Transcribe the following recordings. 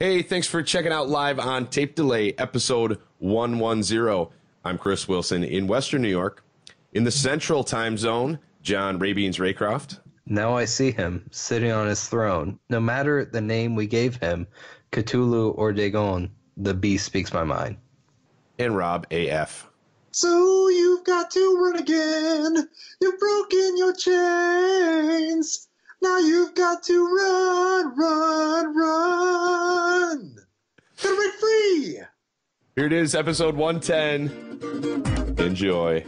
Hey, thanks for checking out Live on Tape Delay, episode 110. I'm Chris Wilson in Western New York. In the Central Time Zone, John Rabeans Raycroft. Now I see him, sitting on his throne. No matter the name we gave him, Cthulhu or Dagon, the beast speaks my mind. And Rob AF. So you've got to run again. You've broken your chains. Now you've got to run. Gotta break free. Here it is, episode 110. Enjoy.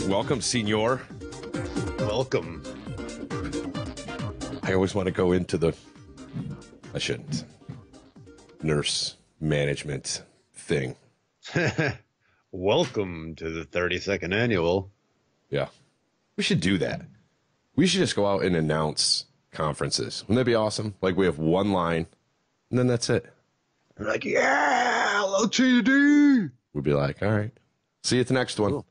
Welcome, senor. Welcome. I always want to go into the... I shouldn't. Nurse management thing. Welcome to the 32nd annual. Yeah. We should do that. We should just go out and announce conferences. Wouldn't that be awesome? Like, we have one line, and then that's it. We're like, yeah, LTD. We'd be like, all right. See you at the next one. Cool.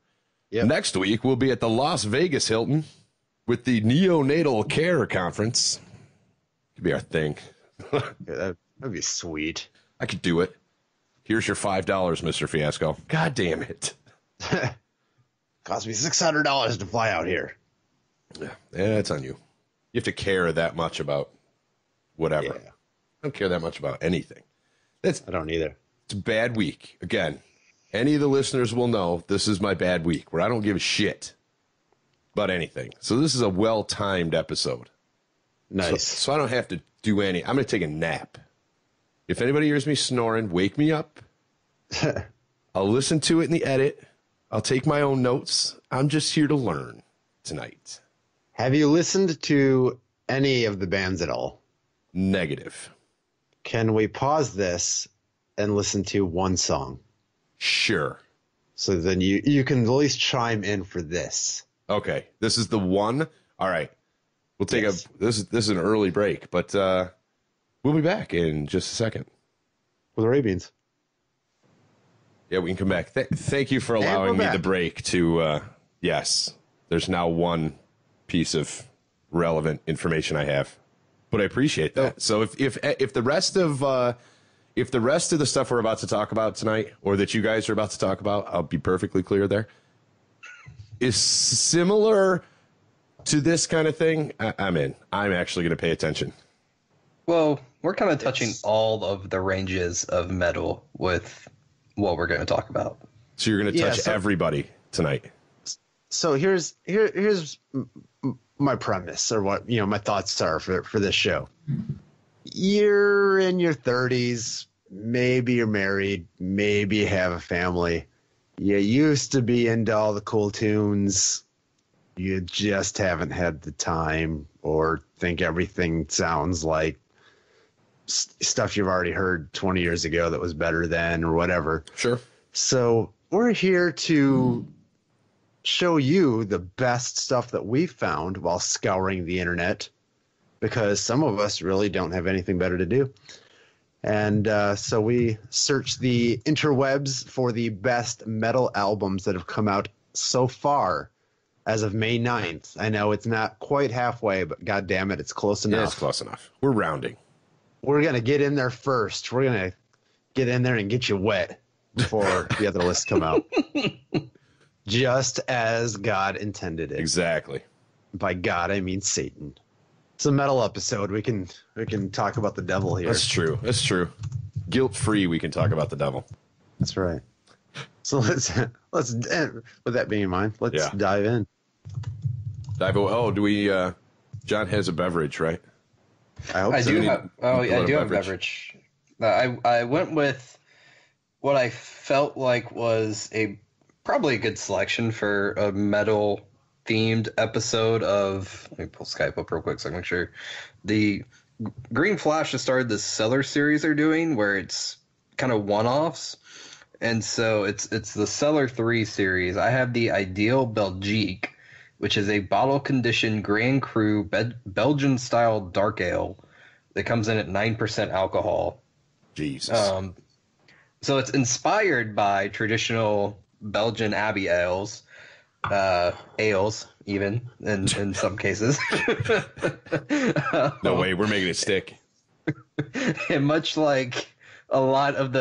Yep. Next week, we'll be at the Las Vegas Hilton with the Neonatal Care Conference. Could be our thing. Yeah, that'd be sweet. I could do it. Here's your $5, Mr. Fiasco. God damn it. Cost me $600 to fly out here. Yeah, it's on you. You have to care that much about whatever. Yeah. I don't care that much about anything. I don't either. It's a bad week. Again, any of the listeners will know this is my bad week where I don't give a shit about anything. So this is a well-timed episode. Nice. So I don't have to do any. I'm going to take a nap. If anybody hears me snoring, wake me up. I'll listen to it in the edit. I'll take my own notes. I'm just here to learn tonight. Have you listened to any of the bands at all? Negative. Can we pause this and listen to one song? Sure. So then you can at least chime in for this. Okay. This is the one. All right. We'll take Yes. this is an early break, but we'll be back in just a second. With Arabians. Yeah, we can come back. Thank you for allowing me the break to, yes, there's now one piece of relevant information I have, but I appreciate that. So if the rest of the stuff we're about to talk about tonight, or that you guys are about to talk about, I'll be perfectly clear there, is similar to this kind of thing, I'm in. I'm actually going to pay attention. Well, we're kind of touching all of the ranges of metal with what we're going to talk about. So you're going to touch everybody tonight. So here's my premise, or what my thoughts are for this show. You're in your 30s, maybe you're married, maybe you have a family. You used to be into all the cool tunes. You just haven't had the time, or think everything sounds like stuff you've already heard 20 years ago that was better then, or whatever. Sure. So we're here to show you the best stuff that we found while scouring the internet, because some of us really don't have anything better to do. And so we searched the interwebs for the best metal albums that have come out so far as of May 9th. I know it's not quite halfway, but God damn it, it's close enough. Yeah, it's close enough. We're rounding. We're going to get in there first. We're going to get in there and get you wet before the other lists come out. Just as God intended it. Exactly. By God, I mean Satan. It's a metal episode. We can talk about the devil here. That's true. That's true. Guilt-free, we can talk about the devil. That's right. So let's with that being in mind, let's dive in. Do we? John has a beverage, right? I hope I so. do have. Oh, yeah, I do have a beverage. I went with what I felt like was probably a good selection for a metal themed episode of. Let me pull Skype up real quick so I can make sure. The Green Flash has started this Cellar series they're doing where it's kind of one-offs. And so it's the Cellar 3 series. I have the Ideal Belgique, which is a bottle-conditioned Grand Cru Belgian-style dark ale that comes in at 9% alcohol. Jesus. So it's inspired by traditional Belgian Abbey ales, even in some cases. No way, we're making it stick. And much like a lot of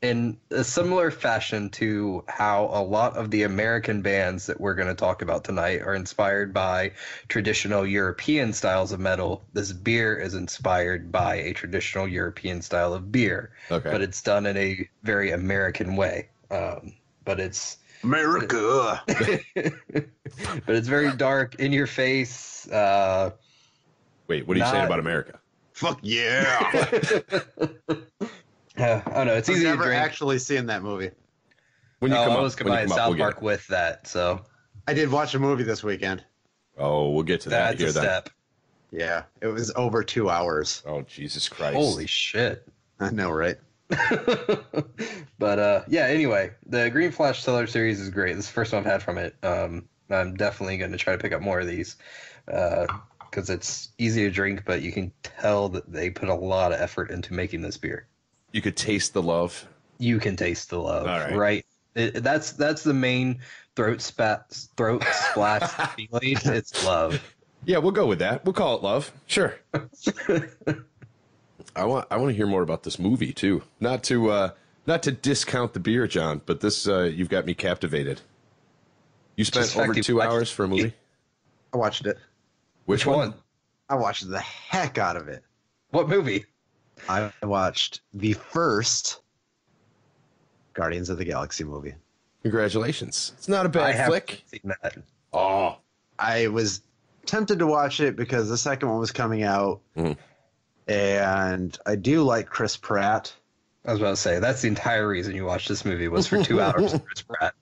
in a similar fashion to how a lot of the American bands that we're going to talk about tonight are inspired by traditional European styles of metal, this beer is inspired by a traditional European style of beer. Okay. But it's done in a very American way. But it's America. but it's very dark, in your face. Wait, what are you saying about America? Fuck yeah. I don't know. It's easy to drink. Actually seeing that movie. When you come I up, was combining South Park with that, so I did watch a movie this weekend. Oh, we'll get to that that's a step. Yeah, it was over 2 hours. Oh, Jesus Christ! Holy shit! I know, right? But yeah. Anyway, the Green Flash Cellar series is great. This is the first one I've had from it. I'm definitely going to try to pick up more of these because it's easy to drink, but you can tell that they put a lot of effort into making this beer. You could taste the love. You can taste the love, all right? That's the main throat splash feeling. It's love. Yeah, we'll go with that. We'll call it love. Sure. I want to hear more about this movie too. Not to discount the beer, John, but this you've got me captivated. You spent over 2 hours for a movie? I watched it. Which one? I watched the heck out of it. What movie? I watched the first Guardians of the Galaxy movie. Congratulations. It's not a bad flick. Seen that. Oh. I was tempted to watch it because the second one was coming out. Mm-hmm. And I do like Chris Pratt. I was about to say, that's the entire reason you watched this movie was for 2 hours of Chris Pratt.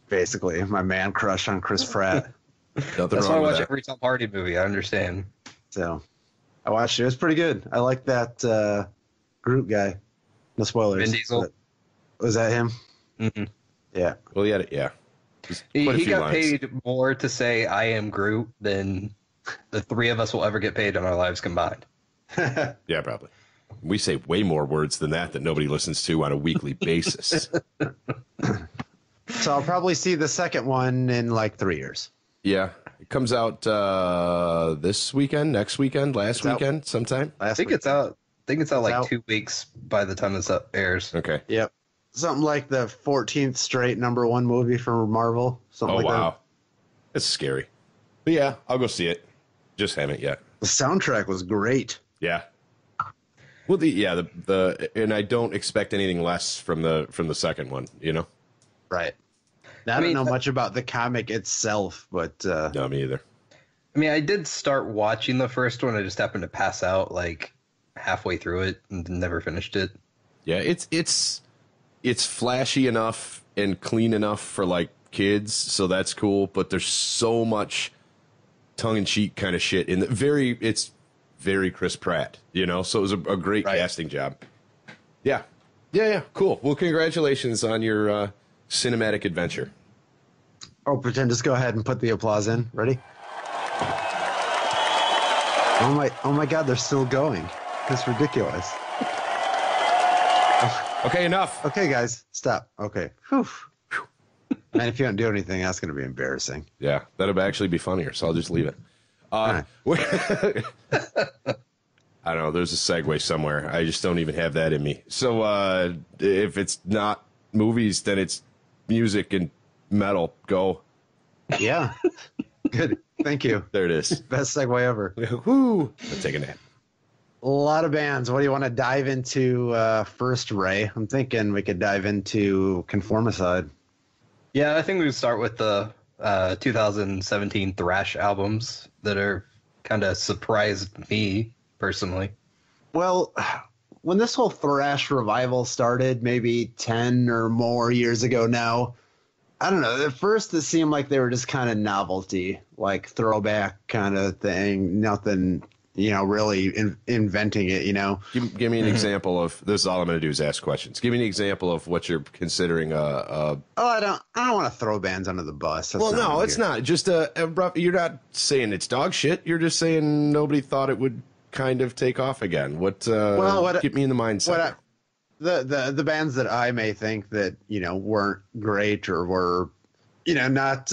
Basically, my man crush on Chris Pratt. That's why I watch every Tom Hardy movie. I understand. So I watched it. It was pretty good. I like that Groot guy. No spoilers. Vin Diesel. Was that him? Mm-hmm. Yeah. Well, yeah. He got paid more to say I am Groot than the three of us will ever get paid in our lives combined. Yeah, probably. We say way more words than that nobody listens to on a weekly basis. So I'll probably see the second one in like 3 years. Yeah. It comes out this weekend, next weekend, last weekend, sometime. I think it's out like 2 weeks by the time this airs. Okay. Yep. Something like the 14th straight #1 movie for Marvel. Something like wow. That. It's scary. But yeah, I'll go see it. Just haven't yet. The soundtrack was great. Yeah. Well, the and I don't expect anything less from the second one, you know? Right. Now, I don't know much about the comic itself, but no, me either. I mean, I did start watching the first one. I just happened to pass out like halfway through it and never finished it. Yeah, it's flashy enough and clean enough for like kids, so that's cool. But there's so much tongue-in-cheek kind of shit in it's very Chris Pratt, you know. So it was a great casting job. Yeah, cool. Well, congratulations on your cinematic adventure. Oh, pretend. Just go ahead and put the applause in. Ready? Oh my God! They're still going. That's ridiculous. Okay, enough. Okay, guys, stop. Okay. Whew. Man, if you don't do anything, that's going to be embarrassing. Yeah, that'll actually be funnier, so I'll just leave it. I don't know. There's a segue somewhere. I just don't even have that in me. So if it's not movies, then it's music and metal. Go. Yeah. Good. Thank you. There it is. Best segue ever. Woo! I'll take a nap. A lot of bands. What do you want to dive into first, Ray? I'm thinking we could dive into Conformicide. Yeah, I think we would start with the 2017 thrash albums that are kind of surprised me personally. Well, when this whole thrash revival started, maybe 10 or more years ago now, I don't know. At first, it seemed like they were just kind of novelty, like throwback kind of thing. Nothing really inventing it. Give me an example of this. Is all I'm going to do is ask questions. Give me an example of what you're considering I don't want to throw bands under the bus. That's no, it's not just a rough. You're not saying it's dog shit. You're just saying nobody thought it would kind of take off again. What get me in the mindset. The bands that I may think that weren't great or were not.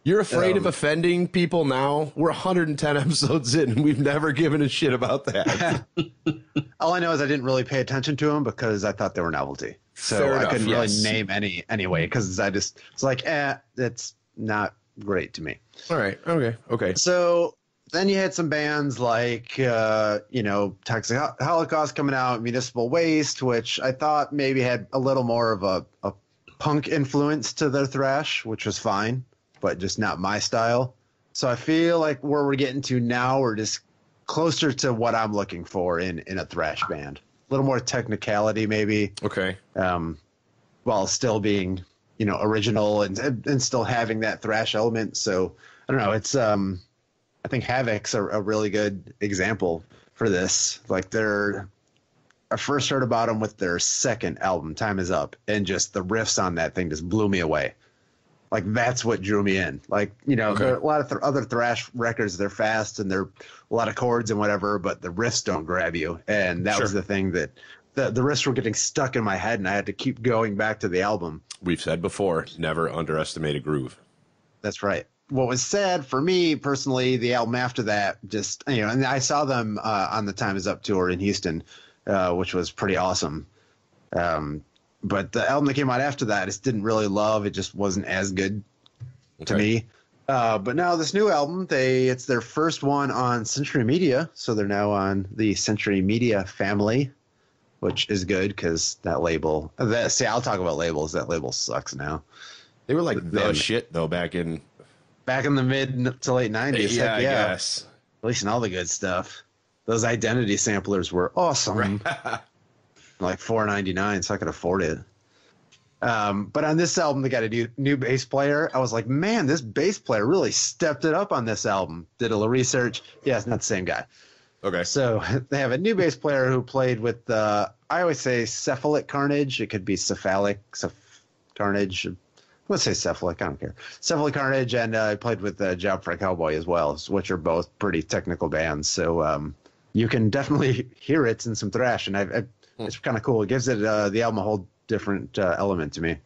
You're afraid of offending people now? We're 110 episodes in, and we've never given a shit about that. All I know is I didn't really pay attention to them because I thought they were novelty. So Fair I enough, couldn't yes. really name any anyway because it's like, that's not great to me. All right. Okay. So then you had some bands like, Toxic Holocaust coming out, Municipal Waste, which I thought maybe had a little more of a punk influence to their thrash, which was fine, but just not my style. So I feel like where we're getting to now, we're just closer to what I'm looking for in a thrash band. A little more technicality, maybe. Okay. While still being, original and still having that thrash element. So I don't know. It's I think Havoc's a really good example for this. Like I first heard about them with their second album, Time Is Up, and just the riffs on that thing just blew me away. Like, that's what drew me in. Like, there are a lot of other thrash records, they're fast and they're a lot of chords and whatever, but the riffs don't grab you. And that was the thing that the riffs were getting stuck in my head, and I had to keep going back to the album. We've said before, never underestimate a groove. That's right. What was sad for me personally, the album after that, just, and I saw them on the Time Is Up tour in Houston, which was pretty awesome. But the album that came out after that, I just didn't really love. It just wasn't as good to me. But now this new album, it's their first one on Century Media. So they're now on the Century Media family, which is good because that label. I'll talk about labels. That label sucks now. They were like the shit, though, back in the mid to late 90s. Yeah, I guess. At least in all the good stuff. Those Identity samplers were awesome. Like $4.99, so I could afford it. But on this album, they got a new bass player. I was like, man, this bass player really stepped it up on this album. Did a little research. Yeah, it's not the same guy. Okay. So they have a new bass player who played with, I always say Cephalic Carnage. It could be Cephalic Carnage. Let's say Cephalic. I don't care. Cephalic Carnage, and I played with Job for a Cowboy as well, which are both pretty technical bands. So you can definitely hear it in some thrash, and it's kind of cool. It gives the album a whole different element to me.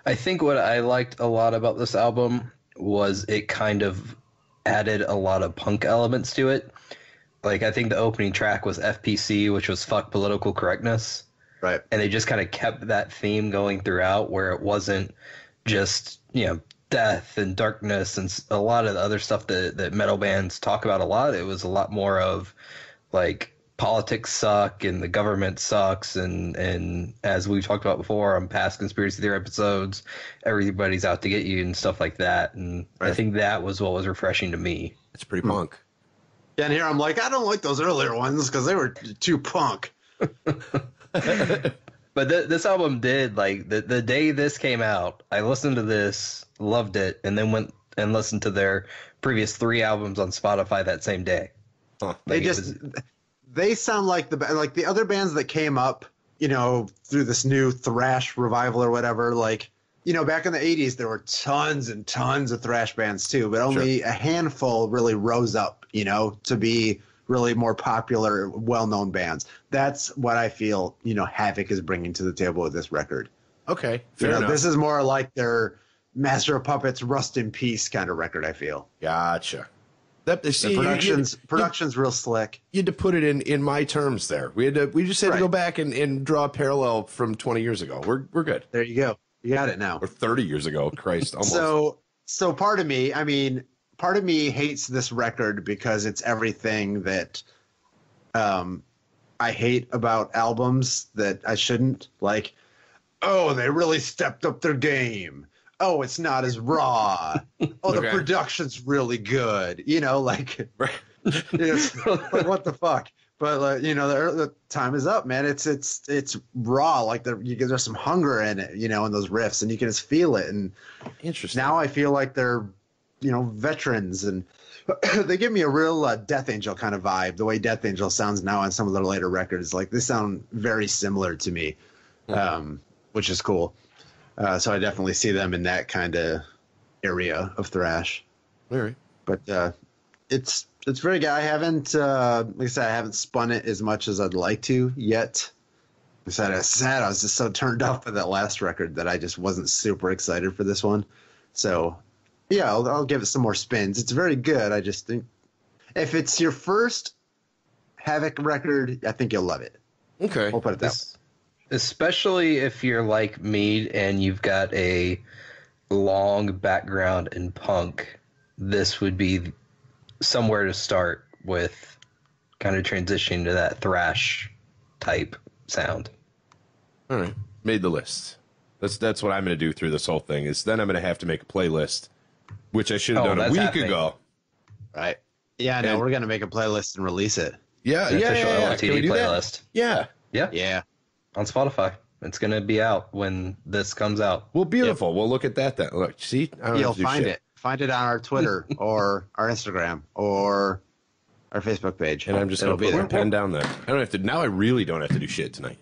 I think what I liked a lot about this album was it kind of added a lot of punk elements to it. Like, I think the opening track was FPC, which was Fuck Political Correctness. Right. And they just kind of kept that theme going throughout, where it wasn't just, death and darkness and a lot of the other stuff that metal bands talk about a lot. It was a lot more of, like, politics suck and the government sucks, and as we've talked about before on past conspiracy theory episodes, everybody's out to get you and stuff like that. And I think that was what was refreshing to me. It's pretty punk. Yeah, and here I'm like, I don't like those earlier ones because they were too punk. But this album did, like, the day this came out, I listened to this, loved it, and then went and listened to their previous 3 albums on Spotify that same day. Huh. They sound like the other bands that came up, through this new thrash revival or whatever. Like, back in the 80s, there were tons and tons of thrash bands too, but only a handful really rose up, to be really more popular, well-known bands. That's what I feel, Havoc is bringing to the table with this record. Okay, fair enough. This is more like their Master of Puppets, Rust in Peace kind of record, I feel. Gotcha. Production's real slick. You had to put it in my terms there. We just had to go back and draw a parallel from 20 years ago. We're good. There you go. You got it now. Or 30 years ago. Christ, almost. So part of me hates this record because it's everything that I hate about albums that I shouldn't. Like, oh, they really stepped up their game. Oh, it's not as raw. Oh, the production's really good. Like, like, what the fuck? But the Time Is Up, man. It's raw. Like, there's some hunger in it, in those riffs, and you can just feel it. And interesting. Now I feel like they're veterans, and they give me a real Death Angel kind of vibe. The way Death Angel sounds now on some of their later records, like they sound very similar to me, which is cool. So I definitely see them in that kind of area of thrash. All right, but it's very good. I haven't, like I said, I haven't spun it as much as I'd like to yet. I said, I was just so turned off by that last record that I just wasn't super excited for this one. So, yeah, I'll give it some more spins. It's very good. I just think if it's your first Havoc record, I think you'll love it. Okay. We'll put it that way. Especially if you're like me and you've got a long background in punk, this would be somewhere to start with, kind of transitioning to that thrash type sound. All right, made the list. That's what I'm going to do through this whole thing. Is then I'm going to have to make a playlist, which I should have done a week ago. Right? Yeah, no, we're going to make a playlist and release it. Yeah, An official Can we LTD do playlist. that? Yeah. On Spotify. It's going to be out when this comes out. Well, beautiful. Yep. We'll look at that then. Look, see? You'll find it. Find it on our Twitter or our Instagram or our Facebook page. And I'm just going to put my pen down there. I don't have to. Now I really don't have to do shit tonight.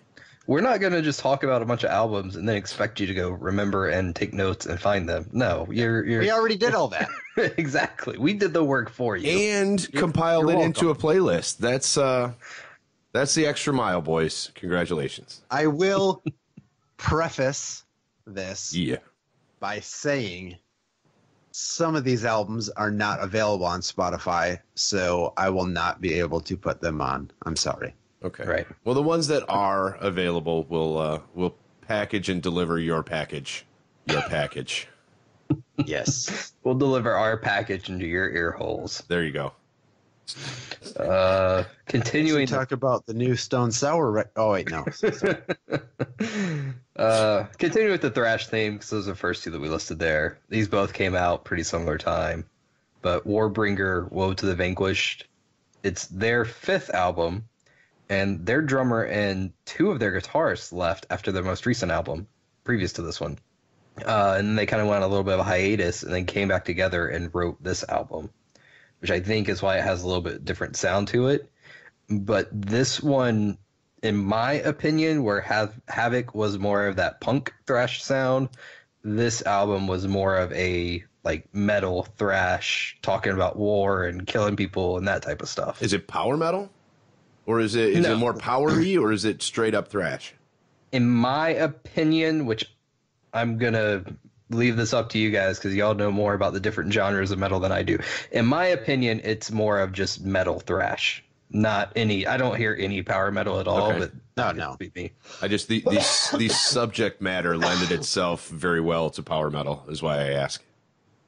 We're not going to just talk about a bunch of albums and then expect you to go remember and take notes and find them. No, we already did all that. Exactly. We did the work for you. And compiled it into a playlist. That's the extra mile, boys. Congratulations. I will preface this Yeah. by saying some of these albums are not available on Spotify, so I will not be able to put them on. I'm sorry. Okay. Right. Well, the ones that are available will package and deliver your package. Your package. Yes. We'll deliver our package into your ear holes. There you go. Continuing to talk about the new Stone Sour. Oh wait, no. Continuing with the thrash theme, because those are the first two that we listed there. These both came out pretty similar time, but Warbringer, Woe to the Vanquished, it's their fifth album, and their drummer and two of their guitarists left after their most recent album, previous to this one, and they kind of went on a little bit of a hiatus, and then came back together and wrote this album, which I think is why it has a little bit different sound to it. But this one, in my opinion, where Havoc was more of that punk thrash sound, this album was more of a like metal thrash, talking about war and killing people and that type of stuff. Is it power metal? Or is it more powery, or is it straight up thrash? In my opinion, which I'm going to leave this up to you guys because y'all know more about the different genres of metal than I do. In my opinion, it's more of just metal thrash. Not any. I don't hear any power metal at all. Okay. But No. Me. I just the subject matter lended itself very well to power metal. Is why I ask.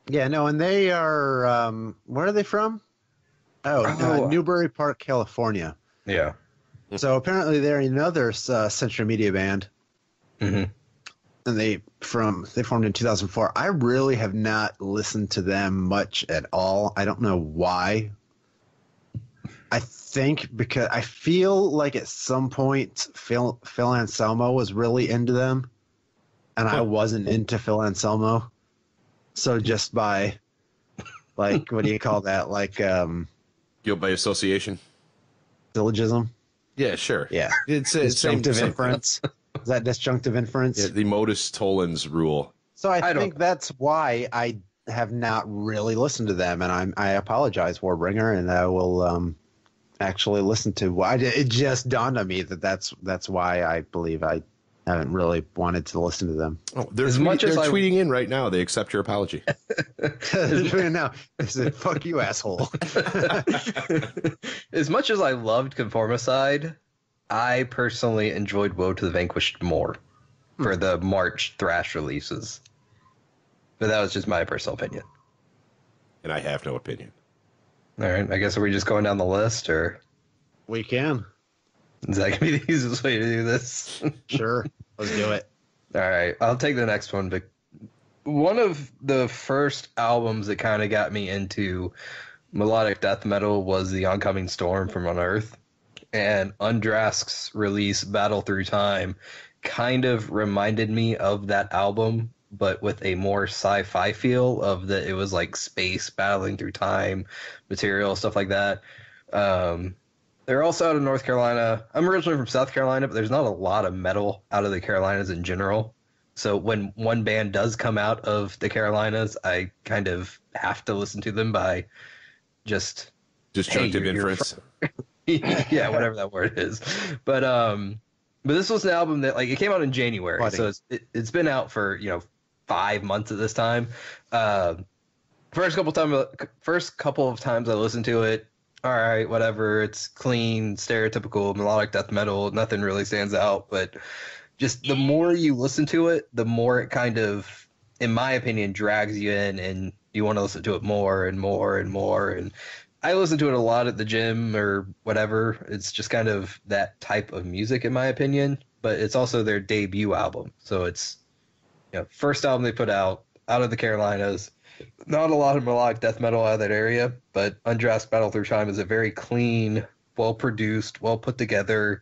Yeah, no, and they are. Where are they from? Newbury Park, California. Yeah. So apparently they're another Century Media band. Mm-hmm. And they formed in 2004. I really have not listened to them much at all. I don't know why. I think because I feel like at some point Phil Anselmo was really into them, and I wasn't into Phil Anselmo. So just by, like, what do you call that? Like, Guilt by association. Syllogism. Yeah, sure. Yeah, it's disjunctive inference. Is that disjunctive inference? Yeah, the modus tollens rule. So I think that's why I have not really listened to them, and I apologize, Warbringer, and I will actually listen to why. It just dawned on me that's why I believe I haven't really wanted to listen to them. Oh, they're tweeting in right now. They accept your apology. Now they said, "Fuck you, asshole." As much as I loved Conformicide, I personally enjoyed Woe to the Vanquished more for the March thrash releases. But that was just my personal opinion. And I have no opinion. All right, I guess are we just going down the list, or we can? Is that gonna be the easiest way to do this? Sure, let's do it. All right, I'll take the next one. But one of the first albums that kind of got me into melodic death metal was The Oncoming Storm from Unearth, and Undrask's release, Battle Through Time, kind of reminded me of that album but with a more sci-fi feel of that it was like space battling through time, material, stuff like that. They're also out of North Carolina. I'm originally from South Carolina, but there's not a lot of metal out of the Carolinas in general. So when one band does come out of the Carolinas, I kind of have to listen to them by just disjunctive inference. Yeah, whatever that word is. But this was an album that like it came out in January, Buddy. so it's been out for 5 months at this time. First couple of times I listened to it, all right, whatever. It's clean, stereotypical melodic death metal. Nothing really stands out, but just the more you listen to it, the more it kind of, in my opinion, drags you in, and you want to listen to it more and more and more. And I listen to it a lot at the gym or whatever. It's just kind of that type of music, in my opinion. But it's also their debut album, so it's first album they put out of the Carolinas. Not a lot of melodic death metal out of that area, but Undrask Battle Through Time is a very clean, well produced, well put together,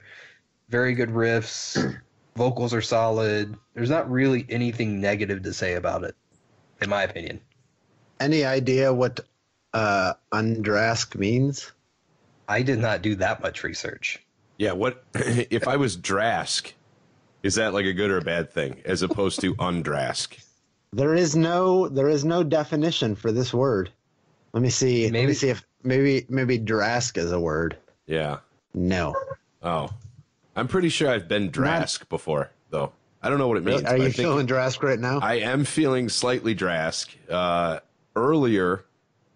very good riffs. Vocals are solid. There's not really anything negative to say about it, in my opinion. Any idea what Undrask means? I did not do that much research. Yeah, what if I was Drask? Is that like a good or a bad thing, as opposed to Undrask? There is no definition for this word. Let me see. Let me see if maybe Drask is a word. Yeah. No. Oh, I'm pretty sure I've been Drask before, though. I don't know what it means. Are you feeling Drask right now? I am feeling slightly Drask. Earlier,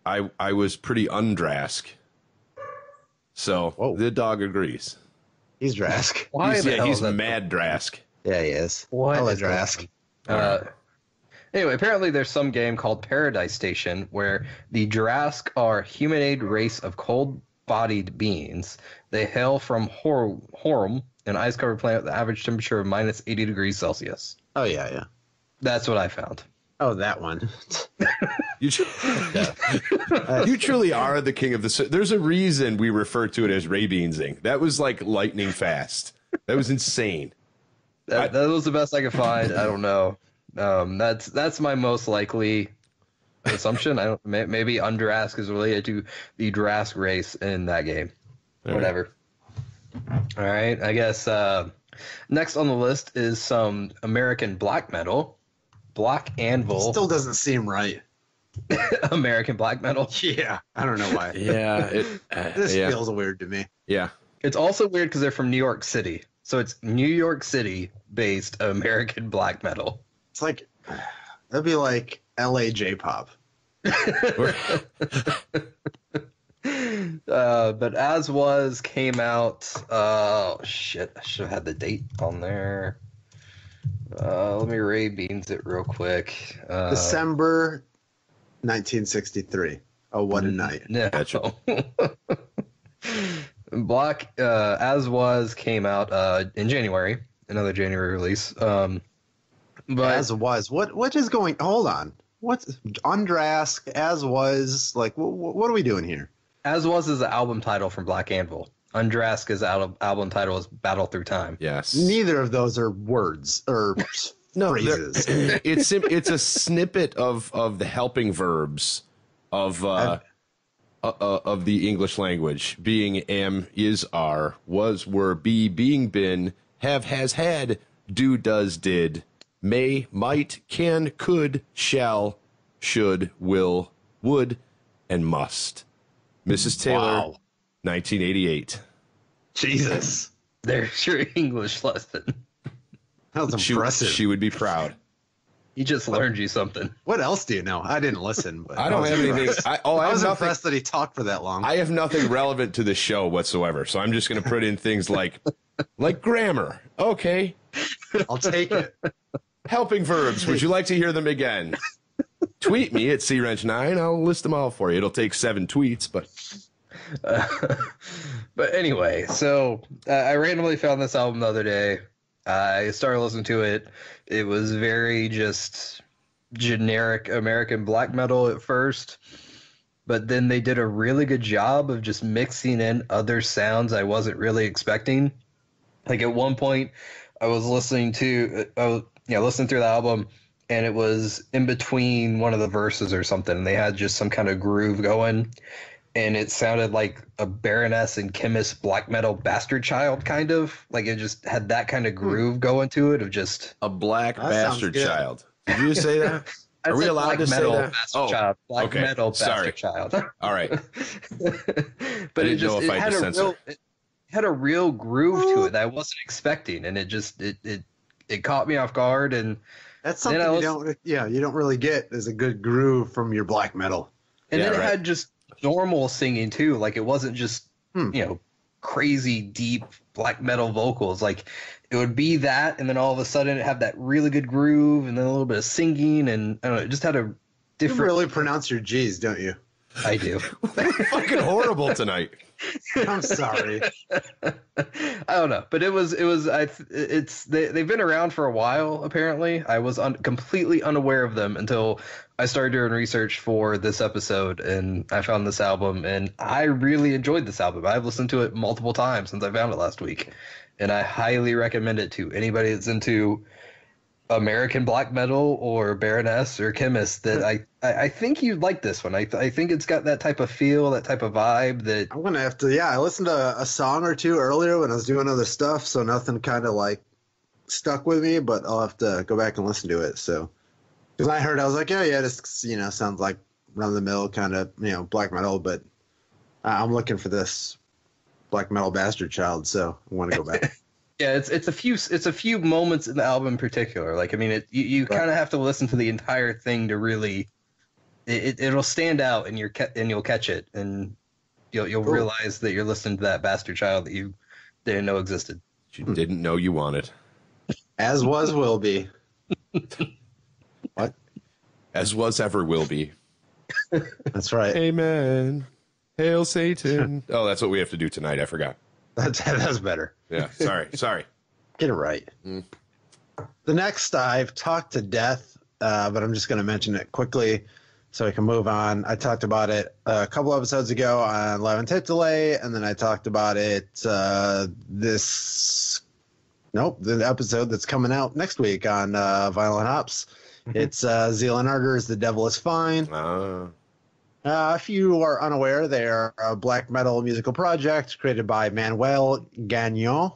I was pretty Undrask. So the dog agrees. He's Drask. He's mad Drask. Yeah, he is. What I like is Drask. Anyway, apparently there's some game called Paradise Station where the Drask are a humanoid race of cold-bodied beings. They hail from Horum, an ice-covered planet with an average temperature of minus 80 degrees Celsius. Oh, yeah. That's what I found. Oh, that one. You truly are the king of the... There's a reason we refer to it as Ray-Beansing. That was like lightning fast. That was insane. That was the best I could find. I don't know. That's my most likely assumption. Maybe Undrask is related to the Drask race in that game. All Whatever. All right. I guess next on the list is some American black metal. Black Anvil. Still doesn't seem right. American black metal. Yeah. I don't know why. Yeah. This feels weird to me. Yeah. It's also weird because they're from New York City. So it's New York City based American black metal. It's like, that'd be like LA J-pop. But As Was came out. Oh, shit. I should have had the date on there. Let me Ray Beans it real quick. December 1963. Oh, what a night. No. Black As Was came out in January. Another January release. But As Was. What is going... Hold on. What's Undrask, As Was? Like, what are we doing here? As Was is the album title from Black Anvil. Undrask's album title is Battle Through Time. Yes. Neither of those are words or phrases. It's a snippet of the helping verbs of the English language, being am, is, are, was, were, be, being, been, have, has, had, do, does, did, may, might, can, could, shall, should, will, would, and must. Mrs. Taylor, 1988. Jesus. There's your English lesson. That was impressive. She would be proud. He just learned you something. What else do you know? I didn't listen, but I don't have anything. I was impressed that he talked for that long. I have nothing relevant to the show whatsoever, so I'm just going to put in things like grammar. Okay. I'll take it. Helping verbs. Would you like to hear them again? Tweet me at CWrench9. I'll list them all for you. It'll take 7 tweets, but... But anyway, so I randomly found this album the other day. I started listening to it. It was very just generic American black metal at first, but then they did a really good job of just mixing in other sounds I wasn't really expecting. Like at one point, I was listening through the album, and it was in between one of the verses or something. And they had just some kind of groove going, and it sounded like a Baroness and Chemist black metal bastard child, kind of like it just had that kind of groove going to it of just a black bastard child. Did you say that? Are we allowed to say that? Child, black metal bastard child. All right. But it had a real groove to it that I wasn't expecting, and it caught me off guard. And that's something you don't really get is a good groove from your black metal. And then it had just normal singing too. Like it wasn't just crazy deep black metal vocals. Like it would be that, and then all of a sudden it had that really good groove, and then a little bit of singing, and I don't know, it just had a different. You really pronounce your G's, don't you? I do. Fucking horrible tonight. I'm sorry. I don't know, but they've been around for a while. Apparently, I was completely unaware of them until I started doing research for this episode, and I found this album, and I really enjoyed this album. I've listened to it multiple times since I found it last week, and I highly recommend it to anybody that's into American black metal or Baroness or Chemist. That I think you'd like this one. I think it's got that type of feel, that type of vibe that I'm gonna have to. Yeah, I listened to a song or two earlier when I was doing other stuff, so nothing kind of like stuck with me. But I'll have to go back and listen to it. So because I heard, I was like, yeah, this sounds like run of the mill kind of black metal, but I'm looking for this black metal bastard child, so I want to go back. Yeah, it's a few moments in the album in particular. Like, I mean, you kind of have to listen to the entire thing to really it'll stand out, and you'll catch it, and you'll realize that you're listening to that bastard child that you didn't know existed. You didn't know you wanted. As was will be. What? As was ever will be. That's right. Amen. Hail Satan. Oh, that's what we have to do tonight. I forgot. That's better. Yeah, sorry. Get it right. The next, I've talked to death, but I'm just going to mention it quickly so we can move on. I talked about it a couple episodes ago on Live and Tape Delay, and then I talked about it the episode that's coming out next week on Violent Hops. Mm-hmm. It's Zealand Ardors, The Devil is Fine. If you are unaware, they are a black metal musical project created by Manuel Gagnon.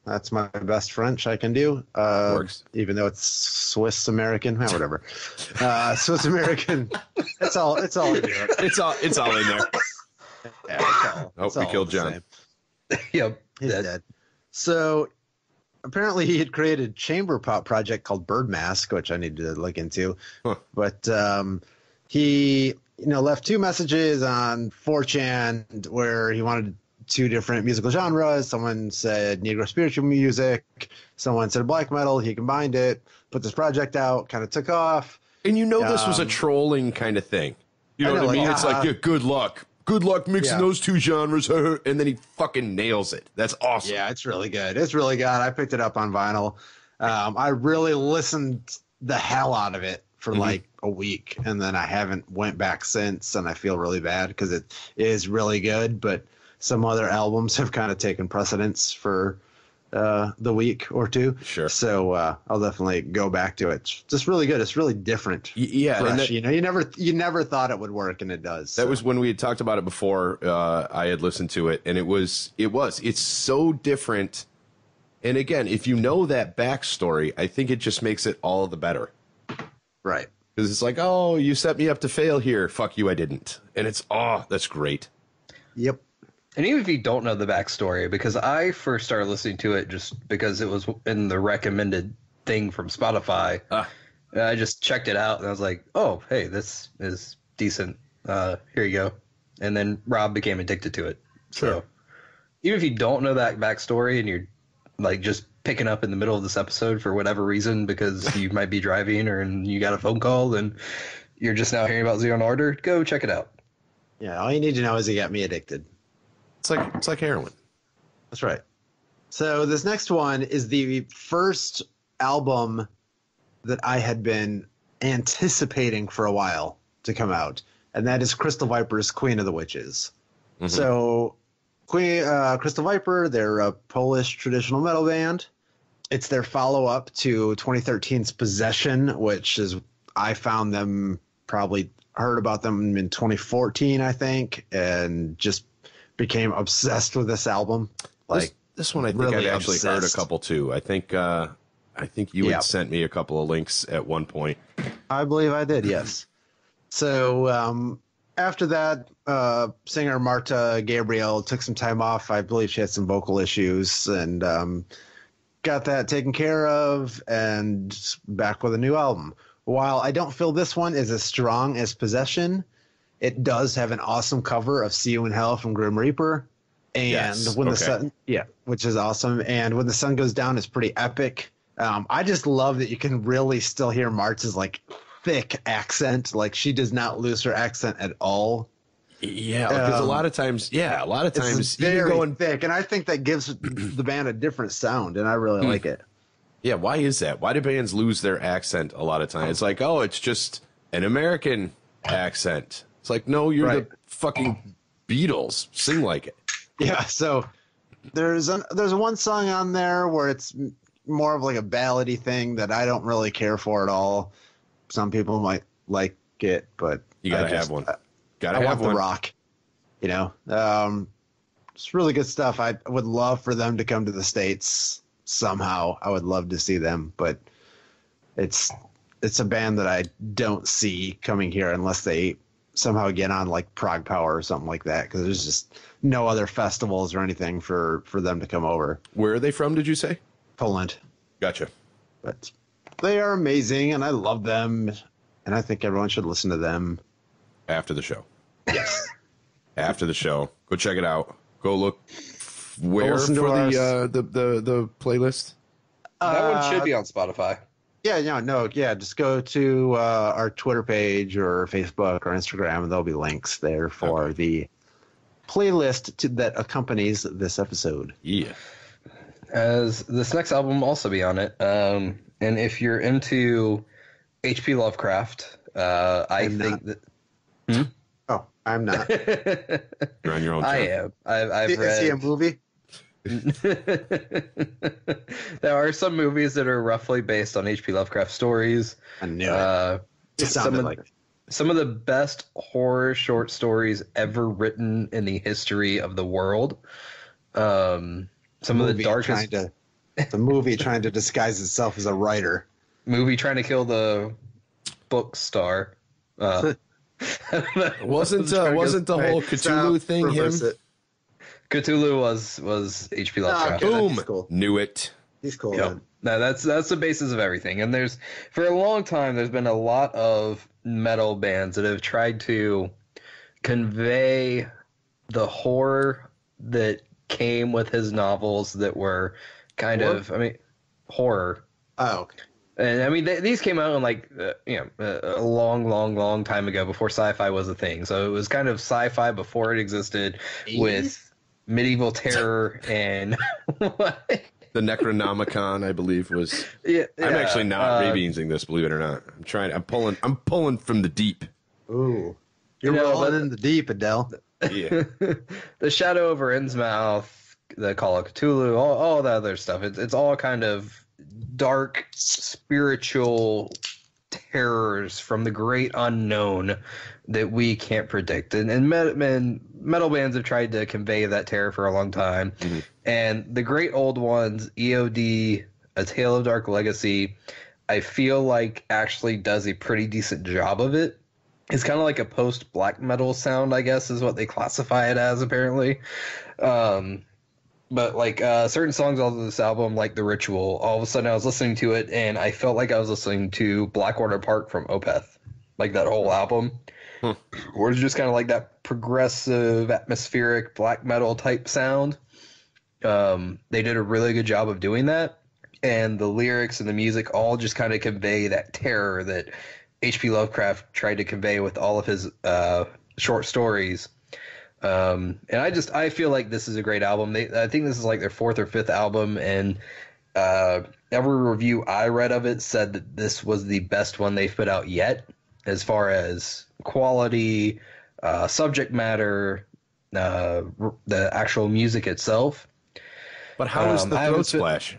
That's my best French I can do. Works. Even though it's Swiss American, whatever. Swiss American. It's all I do. It's all in there. Yeah, we killed John. Yep, he's dead. So apparently he had created a chamber pop project called Bird Mask, which I need to look into. Huh. But he left two messages on 4chan where he wanted two different musical genres. Someone said Negro spiritual music. Someone said black metal. He combined it, put this project out, kind of took off. And this was a trolling kind of thing. You know what I mean? It's like, yeah, good luck. Good luck mixing those two genres. And then he fucking nails it. That's awesome. Yeah, it's really good. It's really good. I picked it up on vinyl. I really listened the hell out of it for like a week, and then I haven't went back since, and I feel really bad because it is really good, but some other albums have kind of taken precedence for the week or two. Sure. So I'll definitely go back to it. It's just really good. It's really different. Yeah. Fresh. You never thought it would work, and it does. That was when we had talked about it before. I had listened to it, and it's so different. And again, if you know that backstory, I think it just makes it all the better. Right. Because it's like, oh, you set me up to fail here. Fuck you, I didn't. And it's, that's great. Yep. And even if you don't know the backstory, because I first started listening to it just because it was in the recommended thing from Spotify. I just checked it out, and I was like, oh, hey, this is decent. Here you go. And then Rob became addicted to it. Sure. So even if you don't know that backstory and you're like just picking up in the middle of this episode for whatever reason because you might be driving and you got a phone call and you're just now hearing about Zealand Ardor, go check it out. Yeah, all you need to know is it got me addicted. It's like heroin. That's right. So this next one is the first album that I had been anticipating for a while to come out, and that is Crystal Viper's Queen of the Witches. Mm-hmm. So Crystal Viper, they're a Polish traditional metal band. It's their follow up to 2013's Possession, which is I found them probably heard about them in 2014, I think, and just became obsessed with this album. Like this one, I think really I've actually obsessed. Heard a couple too. I think you had sent me a couple of links at one point. I believe I did, yes. So after that, singer Marta Gabriel took some time off. I believe she had some vocal issues and got that taken care of and back with a new album. While I don't feel this one is as strong as Possession, it does have an awesome cover of See You in Hell from Grim Reaper. And when the sun, which is awesome. And When the Sun Goes Down is pretty epic. I just love that you can really still hear Marta's like thick accent. Like she does not lose her accent at all. Yeah, because a lot of times it's very going thick, and I think that gives the band a different sound, and I really like it. Yeah, why is that? Why do bands lose their accent a lot of times? It's like, oh, it's just an American accent. It's like, no, you're the fucking Beatles. Sing like it. Yeah, so there's one song on there where it's more of like a ballady thing that I don't really care for at all. Some people might like it, but you gotta have one. I want the rock, you know. It's really good stuff. I would love for them to come to the States somehow. I would love to see them, but it's a band that I don't see coming here unless they somehow get on like Prague Power or something like that, because there's just no other festivals or anything for them to come over. Where are they from, did you say? Poland. Gotcha. But they are amazing, and I love them, and I think everyone should listen to them. After the show. Yes. After the show. Go check it out. Go look where for the playlist? That one should be on Spotify. Yeah, just go to our Twitter page or Facebook or Instagram, and there'll be links there for the playlist that accompanies this episode. Yeah. As this next album will also be on it. And if you're into H.P. Lovecraft, I think that... Oh, I'm not. You're on your own. I am. I've read... Is he a movie? There are some movies that are roughly based on H.P. Lovecraft stories. I knew it. It sounded like it. Some of the best horror short stories ever written in the history of the world. Some of the darkest... The movie trying to disguise itself as a writer. Movie trying to kill the book star. Wasn't the whole Cthulhu thing him? Cthulhu was H.P. Lovecraft. Boom! Cool. Knew it. He's cool. Yep. No, that's the basis of everything. And there's for a long time there's been a lot of metal bands that have tried to convey the horror that came with his novels that were kind of horror. Oh, okay. And I mean, these came out in like, a long time ago before sci-fi was a thing. So it was kind of sci-fi before it existed with medieval terror and what? The Necronomicon, I believe, was. Yeah, I'm actually not revising this, believe it or not. I'm pulling from the deep. Ooh, you're rolling in the deep, Adele. Yeah. The Shadow over Innsmouth, the Call of Cthulhu, all that other stuff. It's all kind of dark spiritual terrors from the great unknown that we can't predict, and metal bands have tried to convey that terror for a long time. Mm-hmm. And the great old ones, EOD, A Tale of Dark Legacy, I feel like actually does a pretty decent job of it. It's kind of like a post black metal sound, I guess, is what they classify it as apparently. But like certain songs off of this album, like The Ritual, all of a sudden I was listening to it and I felt like I was listening to Blackwater Park from Opeth, like that whole album. Or it's just kind of like that progressive, atmospheric black metal type sound. They did a really good job of doing that, and the lyrics and the music all just kind of convey that terror that H.P. Lovecraft tried to convey with all of his short stories. And I feel like this is a great album. I think this is like their fourth or fifth album, and every review I read of it said that this was the best one they've put out yet, as far as quality, subject matter, the actual music itself. But how is the Throat Splash?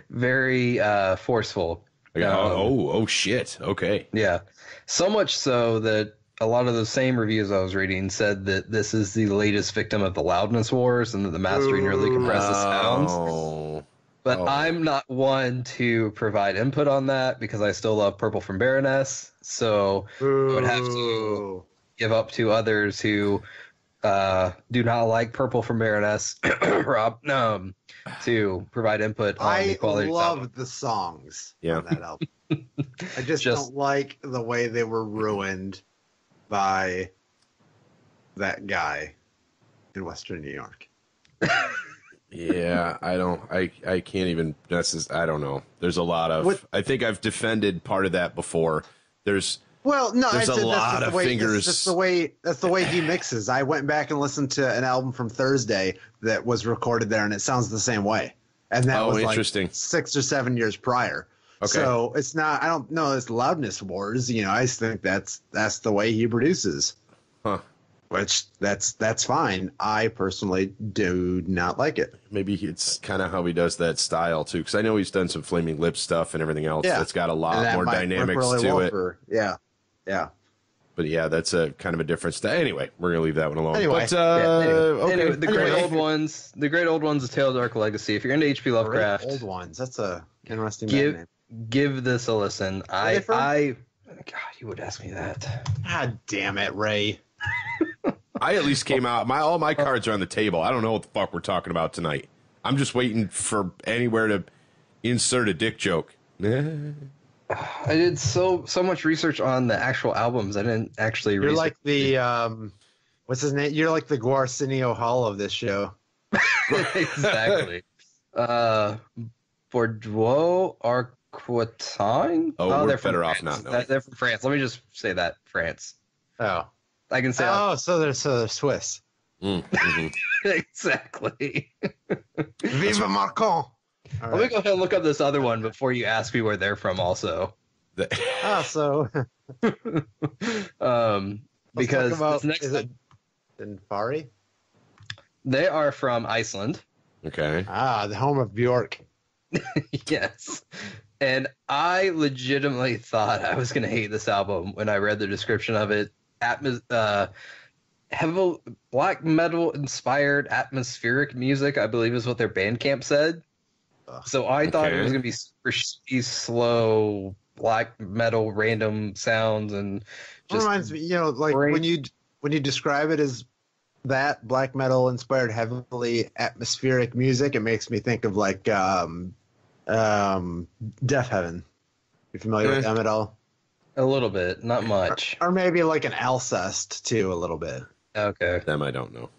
Very forceful. Oh shit. Okay. Yeah. So much so that a lot of the same reviews I was reading said that this is the latest victim of the loudness wars and that the mastering really compresses sounds. But I'm not one to provide input on that because I still love Purple from Baroness. So I would have to give up to others who do not like Purple from Baroness, Rob, to provide input on the quality. I love the songs on that album. I just don't like the way they were ruined by that guy in Western New York. Yeah, I can't even, I don't know. There's a lot of, I think I've defended part of that before. There's a lot of fingers. That's the way he mixes. I went back and listened to an album from Thursday that was recorded there, and it sounds the same way. And that was interesting. Like 6 or 7 years prior. Okay. So it's not. I don't know. It's loudness wars. I just think that's the way he produces. Huh. Which that's fine. I personally do not like it. Maybe it's kind of how he does that style too, because I know he's done some Flaming Lips stuff and everything else. That's got a lot more dynamics to it. Yeah. But yeah, that's a kind of a different style. Anyway, we're gonna leave that one alone. Anyway, okay. The great old ones is Tale of Dark Legacy. If you're into H.P. Lovecraft, old ones. That's a interesting name. Give this a listen. God, you would ask me that. God damn it, Ray. I at least came out. All my cards are on the table. I don't know what the fuck we're talking about tonight. I'm just waiting for anywhere to insert a dick joke. I did so much research on the actual albums. I didn't actually. You're like the what's his name? You're like the Guarcinio Hall of this show. Exactly. Bordeaux Arquitaine. Oh, we're better off not knowing. They're from France. Let me just say that France. Oh. I can say. Oh, so they're Swiss. Mm-hmm. Exactly. Viva Macron! Let me go ahead and look up this other one before you ask me where they're from. Also. Because this next is it Dinfari? They are from Iceland. Okay. The home of Bjork. Yes. And I legitimately thought I was going to hate this album when I read the description of it. Heavy black metal inspired atmospheric music, I believe is what their Bandcamp said. So I thought it was going to be super slow black metal random sounds and just reminds me, like when you describe it as that black metal inspired heavily atmospheric music, it makes me think of like Death Heaven. You familiar with them at all? A little bit, not much. Or maybe like an Alcest too, a little bit. Okay. Them I don't know.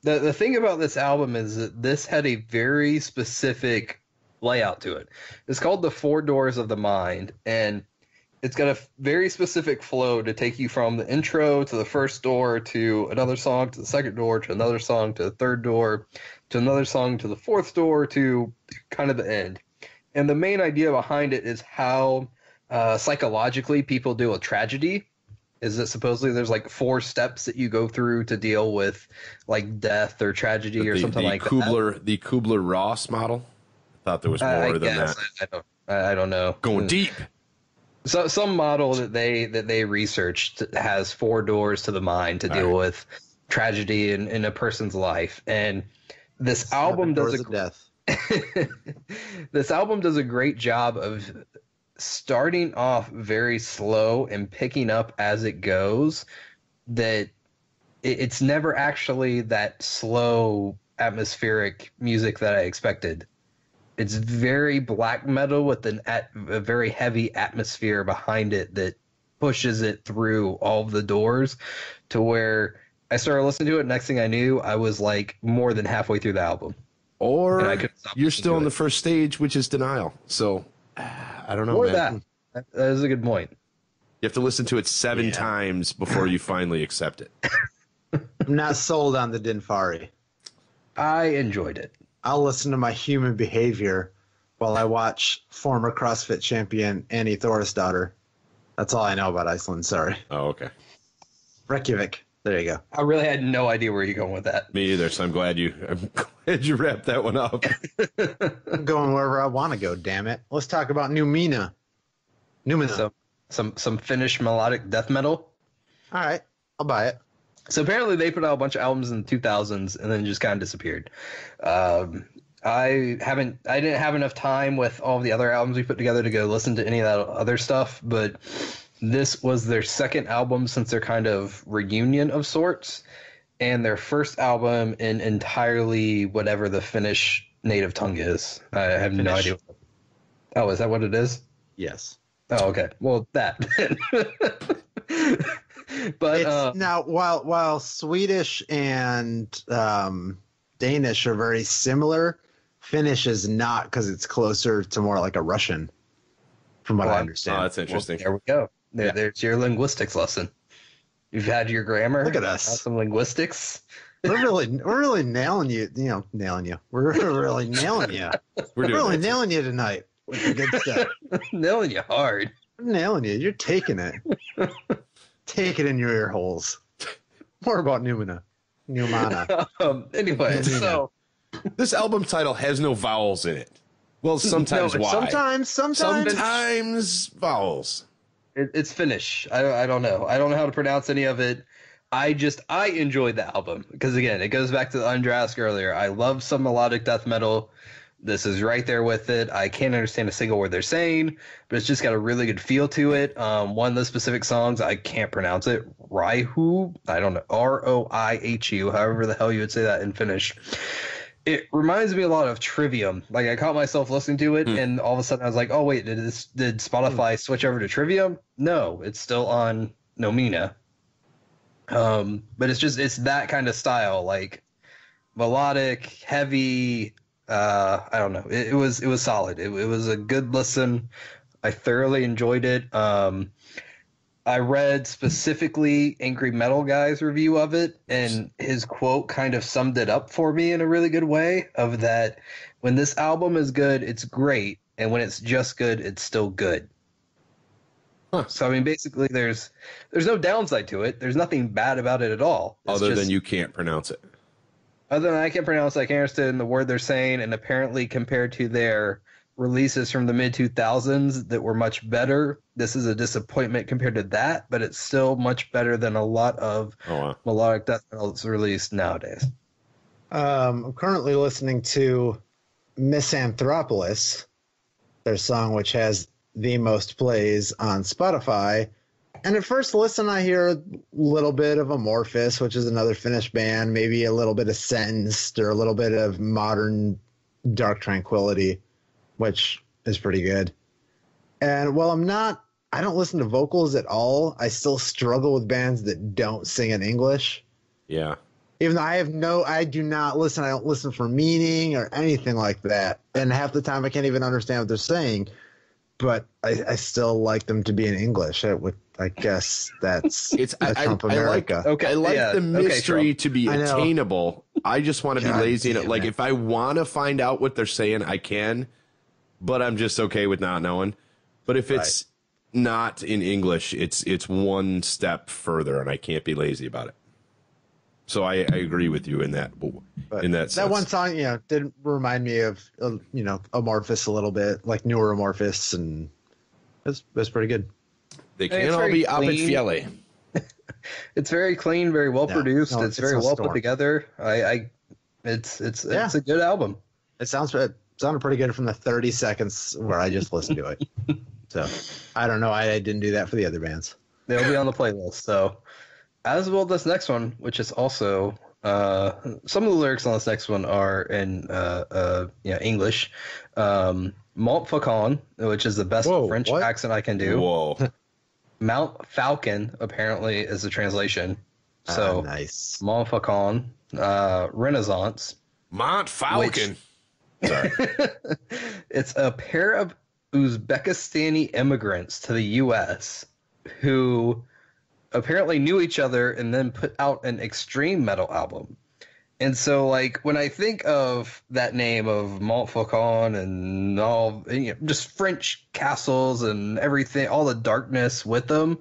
The thing about this album is that this had a very specific layout to it. It's called The Four Doors of the Mind, and it's got a very specific flow to take you from the intro to the first door to another song to the second door to another song to the third door to another song to the fourth door to kind of the end. And the main idea behind it is how psychologically people deal with tragedy. Is that supposedly there's like 4 steps that you go through to deal with like death or tragedy or something like that. The Kubler-Ross model? I thought there was more than that. I don't know. Going deep. So some model that they researched has 4 doors to the mind to deal with tragedy in a person's life. And this album does this album does a great job of starting off very slow and picking up as it goes. That it's never actually that slow atmospheric music that I expected. It's very black metal with a very heavy atmosphere behind it that pushes it through all of the doors to where I started listening to it. Next thing I knew, I was like more than halfway through the album. Or you're still in the first stage, which is denial. So I don't know. Or that is a good point. You have to listen to it 7 times before you finally accept it. I'm not sold on the Dinfari. I enjoyed it. I'll listen to my human behavior while I watch former CrossFit champion Annie Thorisdottir. That's all I know about Iceland. Sorry. Oh, okay. Reykjavik. There you go. I really had no idea where you're going with that. Me either. So I'm glad you wrapped that one up. I'm going wherever I want to go. Damn it! Let's talk about Numina. So, some Finnish melodic death metal. All right, I'll buy it. So apparently they put out a bunch of albums in the 2000s and then just kind of disappeared. I didn't have enough time with all of the other albums we put together to go listen to any of that other stuff, but this was their second album since their kind of reunion of sorts, and their first album in entirely whatever the Finnish native tongue is. I have no idea. Oh, is that what it is? Yes. Oh, okay. Well, that. But now, while Swedish and Danish are very similar, Finnish is not, because it's closer to more like a Russian, from what I understand. Oh, that's interesting. Well, there we go. There's your linguistics lesson. You've had your grammar. Look at us. Some linguistics. We're really nailing you. Nailing you. We're really nailing you. We're really nailing you tonight with the good stuff. Nailing you hard. We're nailing you. You're taking it. Take it in your ear holes. More about Numina. Anyway, so this album title has no vowels in it. Well, sometimes sometimes vowels. It's Finnish. I don't know. I don't know how to pronounce any of it. I enjoyed the album because, again, it goes back to the Undrask earlier. I love some melodic death metal. This is right there with it. I can't understand a single word they're saying, but it's just got a really good feel to it. One of the specific songs, I can't pronounce it. Raihu? I don't know. Roihu, however the hell you would say that in Finnish. It reminds me a lot of Trivium. Like, I caught myself listening to it, and all of a sudden I was like, oh, wait, did Spotify switch over to Trivium? No, it's still on Numina. But it's that kind of style, like melodic, heavy. I don't know. It was solid. It was a good listen. I thoroughly enjoyed it. I read specifically Angry Metal Guy's review of it, and his quote kind of summed it up for me in a really good way, of that when this album is good, it's great, and when it's just good, it's still good. Huh. So, I mean, basically, there's no downside to it. There's nothing bad about it at all. Other than you can't pronounce it. Other than I can't pronounce it, I can't understand the word they're saying, and apparently compared to their releases from the mid-2000s that were much better, this is a disappointment compared to that, but it's still much better than a lot of melodic death metal that's released nowadays. I'm currently listening to Misanthropolis, their song which has the most plays on Spotify. And at first listen, I hear a little bit of Amorphis, which is another Finnish band, maybe a little bit of Sentenced, or a little bit of modern Dark Tranquillity, which is pretty good. And while I don't listen to vocals at all, I still struggle with bands that don't sing in English. Yeah. Even though I do not listen. I don't listen for meaning or anything like that. And half the time I can't even understand what they're saying. But I still like them to be in English. I guess that's Trump America. I like the mystery to be attainable. I just want to be lazy. Like, if I want to find out what they're saying, I can. But I'm just okay with not knowing. But if it's not in English, it's one step further, and I can't be lazy about it. So I agree with you in that. Sense. That one song, did remind me of Amorphis a little bit, like newer Amorphis, and it's pretty good. They can't all be up at Fiele. It's very clean, very well produced. It's very well put together. It's a good album. It sounded pretty good from the 30 seconds where I just listened to it. So I don't know. I didn't do that for the other bands. They'll be on the playlist. So as well, this next one, which is also some of the lyrics on this next one are in English. Mont Faucon, which is the best French accent I can do. Whoa. Mount Falcon apparently is the translation. So nice. Mont Faucon, Renaissance. Mont Falcon. Sorry. It's a pair of Uzbekistani immigrants to the U.S. who apparently knew each other and then put out an extreme metal album. And so, like, when I think of that name of Montfaucon and all, just French castles and everything, all the darkness with them,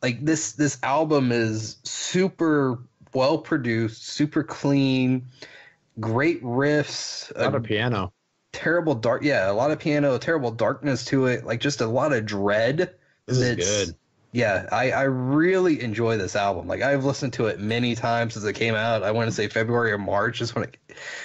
like this album is super well produced, super clean, great riffs, a lot of piano, a lot of piano, terrible darkness to it, like just a lot of dread. This is good. Yeah, I really enjoy this album. Like I've listened to it many times since it came out. I want to say February or March is when it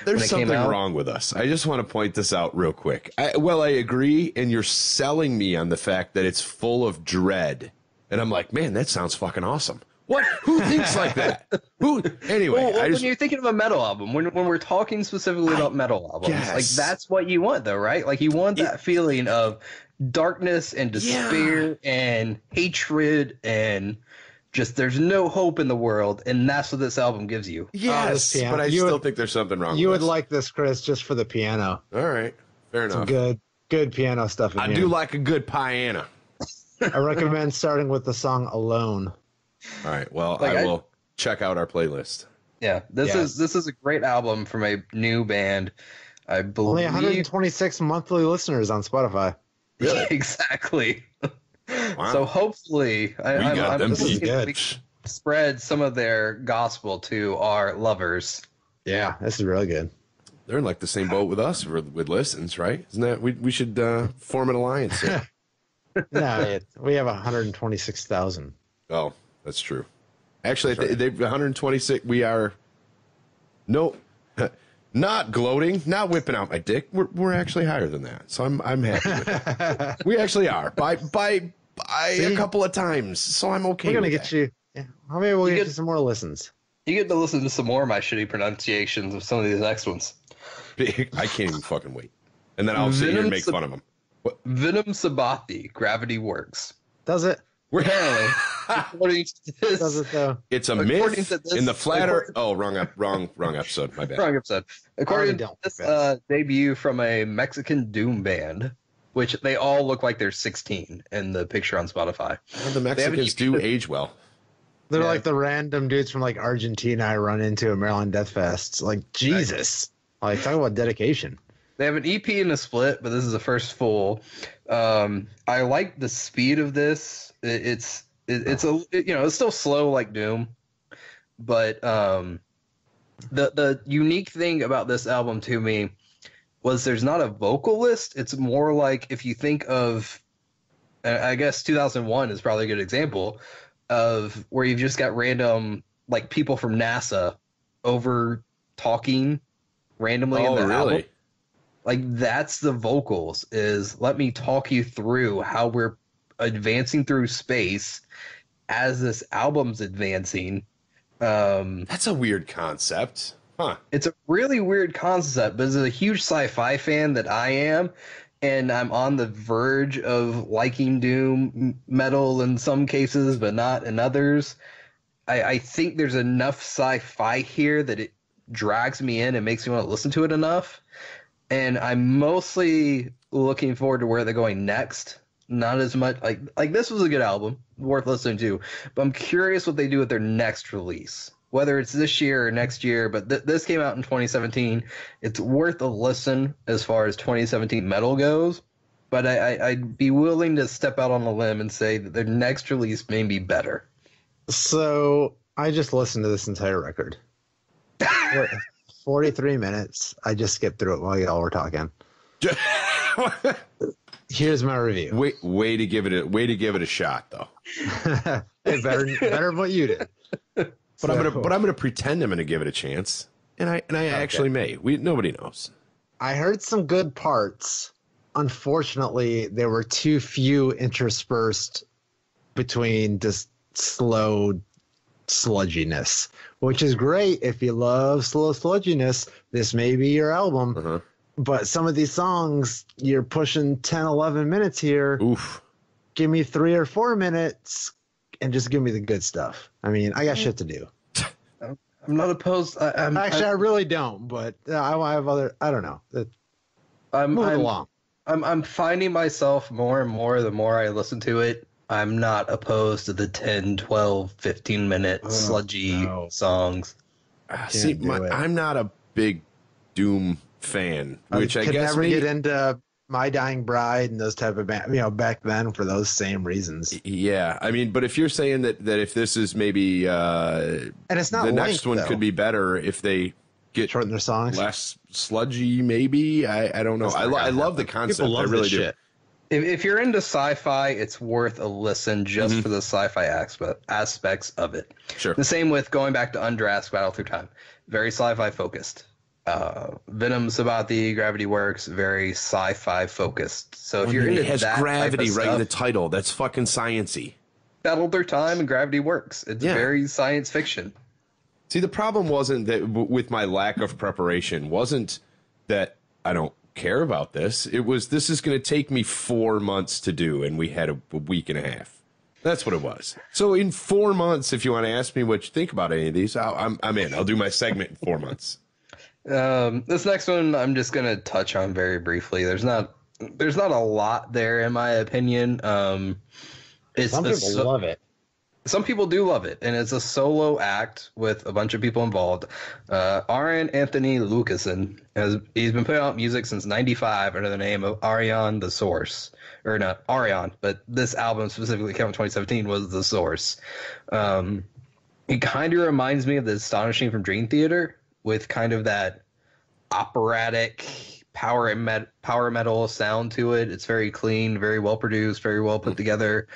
There's something wrong with us. I just want to point this out real quick. I agree, and you're selling me on the fact that it's full of dread. And I'm like, man, that sounds fucking awesome. What? Who thinks like that? Who? Anyway, when you're thinking of a metal album, when we're talking specifically about metal albums, like that's what you want, though, right? Like you want that feeling of darkness and despair and hatred and just there's no hope in the world, and that's what this album gives you. Yes, but I still think there's something wrong. You would like this, Chris, just for the piano. All right, fair enough. Some good piano stuff. I do like a good piano. I recommend starting with the song "Alone." All right. Well, I will check out our playlist. Yeah, this is a great album from a new band. I believe only 126 monthly listeners on Spotify. Really? Exactly. Wow. So hopefully, I'm good. Spread some of their gospel to our lovers. Yeah, this is really good. They're in like the same boat with us with listens, right? Isn't that we should form an alliance here. No, we have 126,000. Oh, that's true. Actually, they've 126. We are not gloating, not whipping out my dick. We're actually higher than that, so I'm happy with it. We actually are by a couple of times, so I'm okay. We're gonna get you. Yeah, maybe we'll get you some more listens. You get to listen to some more of my shitty pronunciations of some of these next ones. I can't even fucking wait, and then I'll sit here and make fun of them. What? Venom Sabathie, Gravity Works. Does it? Apparently, according to this, does it though? It's a myth in the flatter. Oh, wrong episode. My bad. Wrong episode. According to this debut from a Mexican doom band, which they all look like they're 16 in the picture on Spotify. Well, the Mexicans do age well. They're like the random dudes from like Argentina I run into at Maryland Death Fest. Like Jesus, like talk about dedication. They have an EP and a split, but this is the first full. I like the speed of this. It's still slow like Doom, but the unique thing about this album to me was there's not a vocalist. It's more like if you think of, I guess 2001 is probably a good example of where you've just got random like people from NASA over talking randomly in the album. Like that's the vocals is let me talk you through how we're advancing through space as this album's advancing. That's a weird concept. Huh. It's a really weird concept, but as a huge sci-fi fan that I am, and I'm on the verge of liking doom metal in some cases, but not in others, I think there's enough sci-fi here that it drags me in and makes me want to listen to it enough. And I'm mostly looking forward to where they're going next. Not as much like this was a good album, worth listening to. But I'm curious what they do with their next release, whether it's this year or next year. But this came out in 2017. It's worth a listen as far as 2017 metal goes. But I'd be willing to step out on a limb and say that their next release may be better. So I just listened to this entire record. 43 minutes. I just skipped through it while y'all were talking. Here's my review. Way to give it a shot, though. Hey, better than what you did. But I'm gonna pretend I'm gonna give it a chance, and I actually may. Nobody knows. I heard some good parts. Unfortunately, there were too few interspersed between just slow sludginess, which is great if you love slow sludginess. This may be your album. Uh-huh. But some of these songs, you're pushing 10, 11 minutes here. Oof. Give me 3 or 4 minutes and just give me the good stuff. I mean, I got shit to do. I'm not opposed. I really don't, but I have other, I don't know. I'm along. I'm finding myself more and more the more I listen to it. I'm not opposed to the 10, 12, 15-minute sludgy songs. I'm not a big Doom fan, which I guess never get into My Dying Bride and those type of band, back then for those same reasons. Yeah, I mean, but if you're saying that if this is maybe and it's not the linked, next one though. Could be better if they get shorten their songs, less sludgy, maybe. I don't know. I love the concept. I really do. Shit. If you're into sci-fi, it's worth a listen just for the sci-fi aspects of it. Sure. The same with going back to Undrask Battle Through Time. Very sci-fi focused. Venom Sabathi, Gravity Works, very sci-fi focused. So if you're into it has that gravity type of right stuff, in the title. That's fucking science-y. Battle Through Time and Gravity Works. It's very science fiction. See, the problem wasn't that with my lack of preparation wasn't that I don't care about this. It was, this is going to take me 4 months to do, and we had a week and a half. That's what it was. So in 4 months, if you want to ask me what you think about any of these, I'm in. I'll do my segment in 4 months. This next one I'm just going to touch on very briefly. There's not a lot there, in my opinion. Some people love it. Some people do love it, and it's a solo act with a bunch of people involved. Arian Anthony Lucassen he's been putting out music since '95 under the name of Arian the Source, or not Arian, but this album specifically came out in 2017 was The Source. It kind of reminds me of The Astonishing from Dream Theater, with kind of that operatic power metal sound to it. It's very clean, very well produced, very well put together.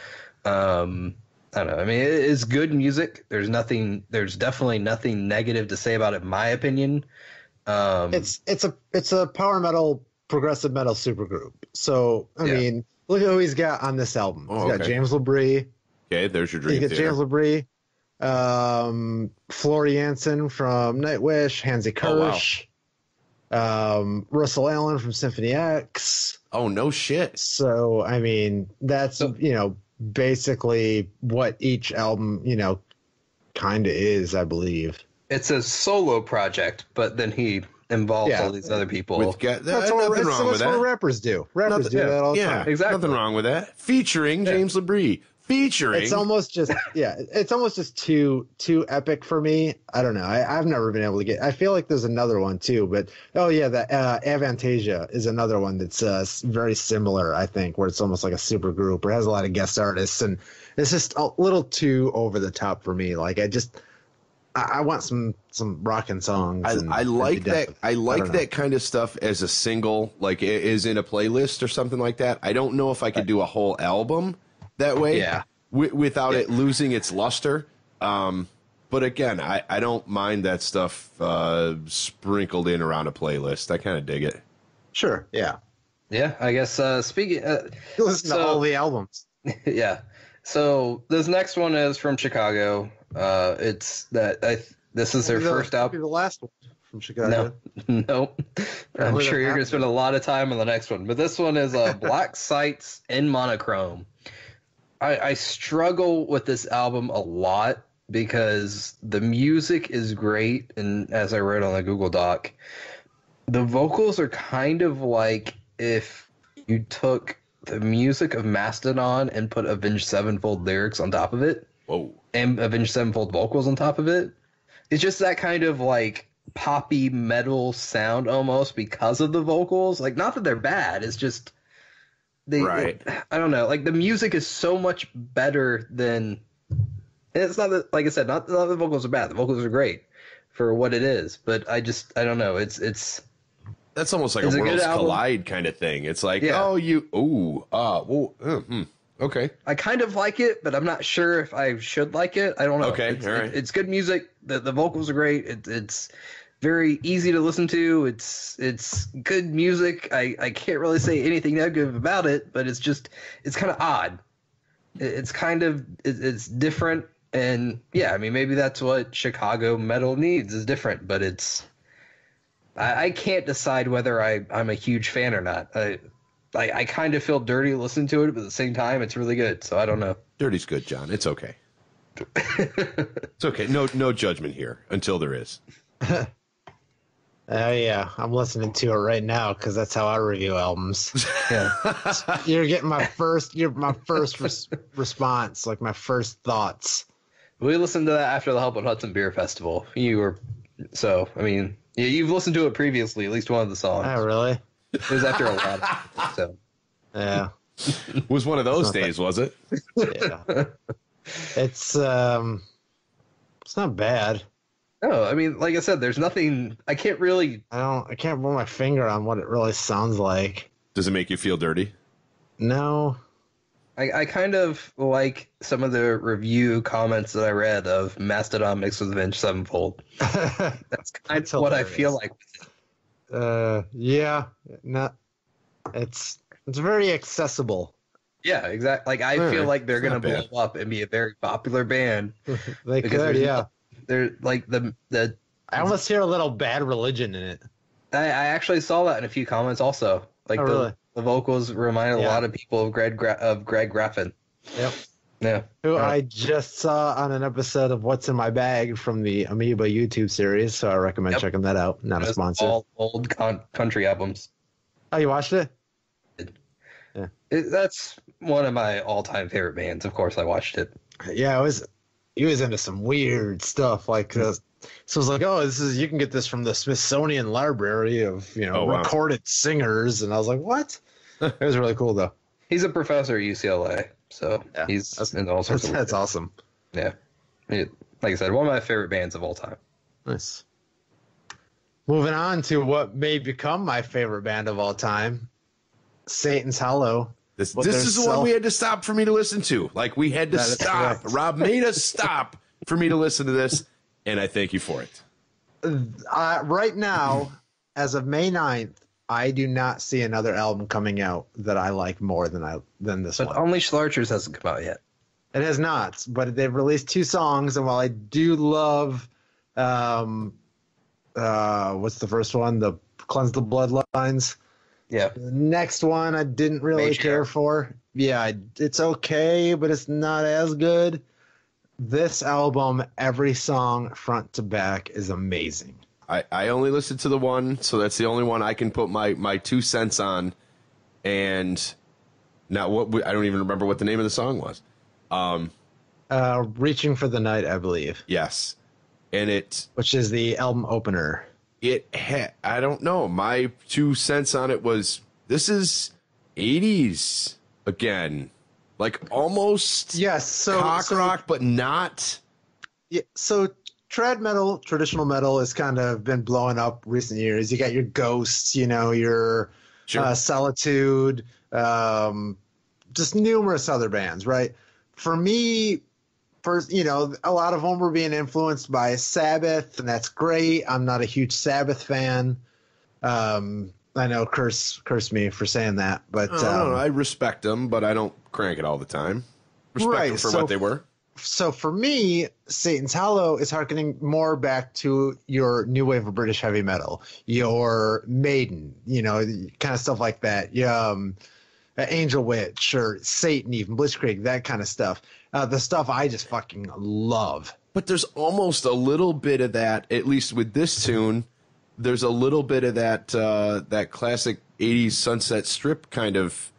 I don't know. I mean, it's good music. There's definitely nothing negative to say about it, in my opinion. It's a power metal, progressive metal supergroup. So I mean, look at who he's got on this album. He's got James LaBrie. Okay, there's your Dream Theater. James LaBrie, Floor Jansen from Nightwish, Hansi Kirsch, Russell Allen from Symphony X. Oh, no shit. So I mean, that's basically what each album, kind of is, I believe. It's a solo project, but then he involves all these other people. That's what rappers do. Rappers do that all the time. Exactly. Nothing wrong with that. Featuring James LaBrie. It's almost just too epic for me. I don't know. I've never been able to get. I feel like there's another one too, but the Avantasia is another one that's very similar. I think where it's almost like a super group or has a lot of guest artists, and it's just a little too over the top for me. Like I want some rockin' songs. I like that. I like that kind of stuff as a single, like is in a playlist or something like that. I don't know if I could do a whole album that way, without it losing its luster. But again, I don't mind that stuff sprinkled in around a playlist. I kind of dig it. Sure, yeah. I guess speaking, listen to all the albums. Yeah. So this next one is from Chicago. This is their first album. The last one from Chicago. No. I'm sure you're going to spend a lot of time on the next one, but this one is Black Sites in Monochrome. I struggle with this album a lot because the music is great, and as I wrote on the Google Doc, the vocals are kind of like if you took the music of Mastodon and put Avenged Sevenfold lyrics on top of it. Whoa. And Avenged Sevenfold vocals on top of it. It's just that kind of like poppy metal sound almost because of the vocals. Like, not that they're bad, it's just I don't know. Like, the music is so much better than. It's not that, like I said, not the vocals are bad. The vocals are great for what it is. But I don't know. It's. That's almost like a Worlds Collide kind of thing. It's like, okay. I kind of like it, but I'm not sure if I should like it. I don't know. Okay, all right. It's good music. The vocals are great. It's very easy to listen to. It's good music. I can't really say anything negative about it, but it's kind of odd. It's different, and I mean, maybe that's what Chicago metal needs is different, but I can't decide whether I'm a huge fan or not. I kind of feel dirty listening to it, but at the same time, it's really good. So I don't know. Dirty's good, John. It's okay. It's okay. No judgment here until there is. Yeah, I'm listening to it right now because that's how I review albums. You're getting my first response, like my first thoughts. We listened to that after the Help on Hudson Beer Festival. You've listened to it previously, at least one of the songs. Oh, really? It was after a lot. So yeah, it was one of those days, was it? Yeah, it's not bad. No, I mean, like I said, there's nothing. I can't put my finger on what it really sounds like. Does it make you feel dirty? No. I kind of like some of the review comments that I read of Mastodon mixed with Avenged Sevenfold. That's kind of what I feel like. Yeah, it's very accessible. Yeah, exactly. Like I feel like they're gonna blow up and be a very popular band. They could, yeah. They're like the. I almost hear a little Bad Religion in it. I actually saw that in a few comments also. Like really? The vocals reminded a lot of people of Greg Graffin. Yep. Yeah. Who I just saw on an episode of What's in My Bag from the Amoeba YouTube series, so I recommend checking that out. Not a sponsor. All old country albums. Oh, you watched it? Yeah. That's one of my all-time favorite bands. Of course, I watched it. Yeah, he was into some weird stuff like this. So I was like, oh, you can get this from the Smithsonian Library of, recorded singers. And I was like, what? It was really cool, though. He's a professor at UCLA, so he's in all sorts of That's awesome. Yeah. Like I said, one of my favorite bands of all time. Nice. Moving on to what may become my favorite band of all time, Satan's Hollow. This is the one we had to stop for me to listen to. Like, we had to stop. Correct. Rob made us stop for me to listen to this, and I thank you for it. Right now, as of May 9th, I do not see another album coming out that I like more than this one. But Unleash the Archers hasn't come out yet. It has not, but they've released 2 songs, and while I do love, what's the first one? The Cleanse the Bloodlines. Yeah. The next one I didn't really care for. Yeah, it's okay, but it's not as good. This album, every song front to back is amazing. I only listened to the one, so that's the only one I can put my 2 cents on. And now I don't even remember what the name of the song was. Reaching for the Night, I believe. Yes. And which is the album opener. I don't know. My 2 cents on it was, this is 80s again. Like almost cock rock, but not. Yeah, so trad metal, traditional metal has kind of been blowing up recent years. You got your Ghosts, your Solitude, just numerous other bands, right? For me, first, a lot of them were being influenced by Sabbath, and that's great. I'm not a huge Sabbath fan. I know, curse me for saying that, but I respect them, but I don't crank it all the time. Respect them for what they were. So for me, Satan's Hollow is harkening more back to your new wave of British heavy metal, your Maiden, kind of stuff like that. Angel Witch or Satan, even Blitzkrieg, that kind of stuff. The stuff I just fucking love. But there's almost a little bit of that, at least with this tune. There's a little bit of that classic 80s Sunset Strip kind of,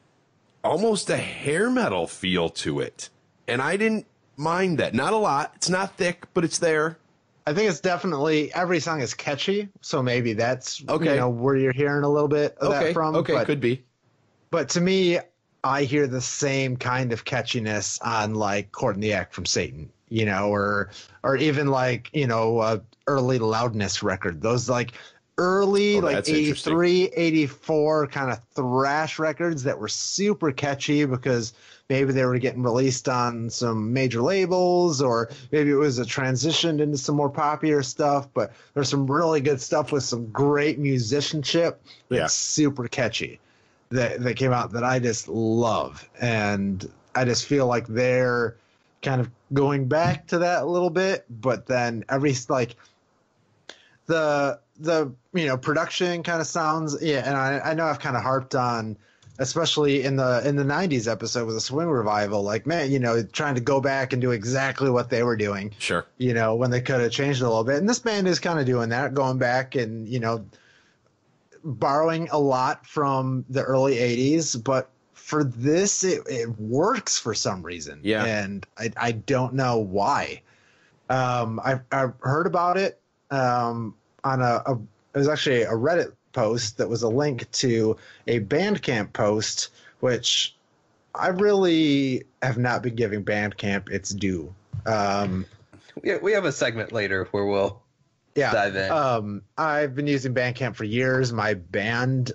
almost a hair metal feel to it. And I didn't mind that. Not a lot. It's not thick, but it's there. I think it's definitely, every song is catchy, so maybe that's where you're hearing a little bit of that from. Okay, could be. But to me, I hear the same kind of catchiness on like Court in the Act from Satan, or even like, early Loudness record. Those like early, like 83, 84 kind of thrash records that were super catchy because maybe they were getting released on some major labels, or maybe it was a transition into some more popular stuff. But there's some really good stuff with some great musicianship that's super catchy that came out that I just love. And I just feel like they're kind of going back to that a little bit, but then the production kind of sounds, and I know I've kind of harped on, especially in the 90s episode with the Swing Revival, like, man, trying to go back and do exactly what they were doing. Sure. When they could have changed it a little bit. And this band is kind of doing that, going back and, borrowing a lot from the early 80s, but for this, it works for some reason. Yeah. And I don't know why. I've heard about it on it was actually a Reddit post that was a link to a Bandcamp post, which I really have not been giving Bandcamp its due. We have a segment later where we'll dive in. I've been using Bandcamp for years. I have band's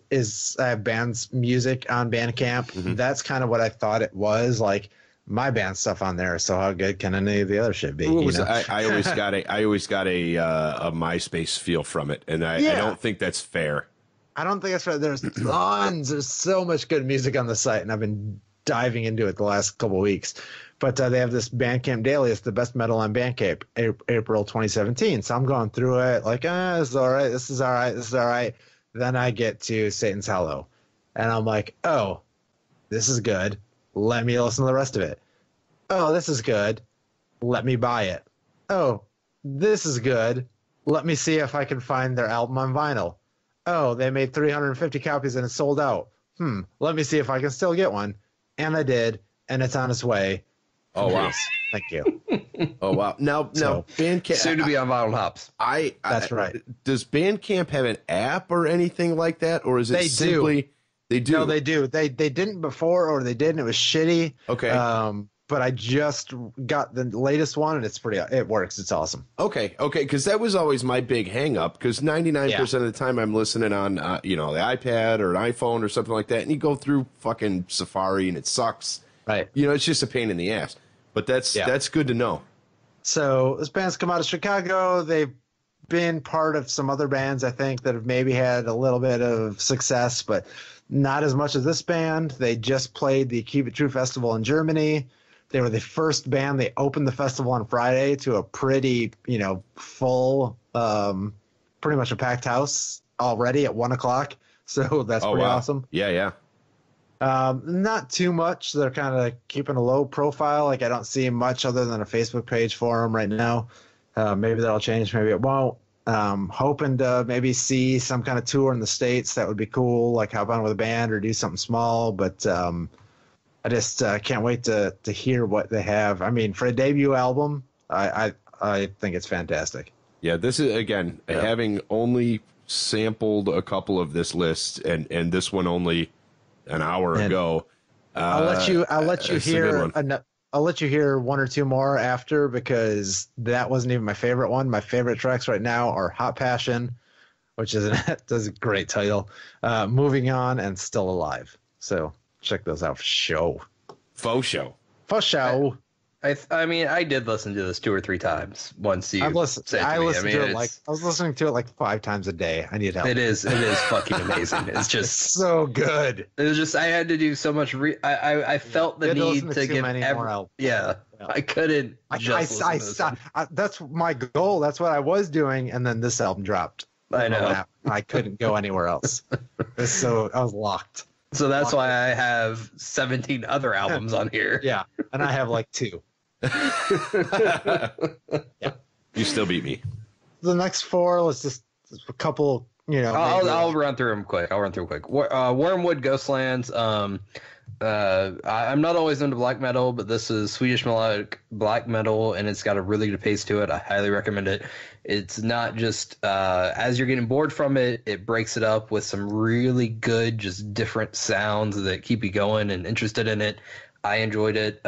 music on Bandcamp. Mm-hmm. That's kind of what I thought it was. Like, my band stuff on there, so how good can any of the other shit be? I always got a MySpace feel from it, and I don't think that's fair. I don't think that's fair. There's tons. There's so much good music on the site, and I've been diving into it the last couple of weeks. But they have this Bandcamp Daily. It's the best metal on Bandcamp, April 2017. So I'm going through it like, this is all right. This is all right. This is all right. Then I get to Satan's Hollow, and I'm like, oh, this is good. Let me listen to the rest of it. Oh, this is good. Let me buy it. Oh, this is good. Let me see if I can find their album on vinyl. Oh, they made 350 copies and it's sold out. Let me see if I can still get one. And I did, and it's on its way. Oh, wow. Thank you. Oh, wow. Now, Bandcamp. Soon to be on Vinyl Hops. That's right. Does Bandcamp have an app or anything like that? Or is it simply. They do. No, they do. They didn't before, or they did, and it was shitty. Okay. But I just got the latest one, and it works. It's awesome. Okay. Because that was always my big hang up, because 99% of the time I'm listening on, the iPad or an iPhone or something like that, and you go through fucking Safari and it sucks. Right. It's just a pain in the ass. But that's good to know. So this band's come out of Chicago. They've been part of some other bands, I think, that have maybe had a little bit of success, but not as much as this band. They just played the Keep It True Festival in Germany. They were the first band. They opened the festival on Friday to a pretty, full, pretty much a packed house already at 1:00. So that's pretty awesome. Yeah. Not too much. They're kind of keeping a low profile. Like, I don't see much other than a Facebook page for them right now. Maybe that'll change. Maybe it won't. Hoping to maybe see some kind of tour in the States. That would be cool. Like, hop on with a band or do something small. But I just can't wait to hear what they have. I mean, for a debut album, I think it's fantastic. Yeah, this is, again, having only sampled a couple of this list and this one only an hour ago. I'll let you hear I'll let you hear one or two more after, because that wasn't even my favorite one. My favorite tracks right now are Hot Passion, which is that's a great title, Moving On, and Still Alive. So check those out for show. Faux show. I mean, I did listen to this 2 or 3 times once you said I to me. listened to it I was listening to it like 5 times a day. I need help. It is fucking amazing. It's just so good. It was just, I had to do so much. I felt the need to give more. Yeah, I couldn't. That's my goal. That's what I was doing, and then this album dropped. I know. I couldn't go anywhere else. So I was locked. So that's why I have 17 other albums on here. Yeah, and I have like 2. Yeah. You still beat me. The next 4, let's just a couple. I'll run through them quick. Wormwood Ghostlands. I'm not always into black metal, but this is Swedish melodic black metal, and it's got a really good pace to it. I highly recommend it. It's not just as you're getting bored from it, it breaks it up with some really good, just different sounds that keep you going and interested in it. I enjoyed it.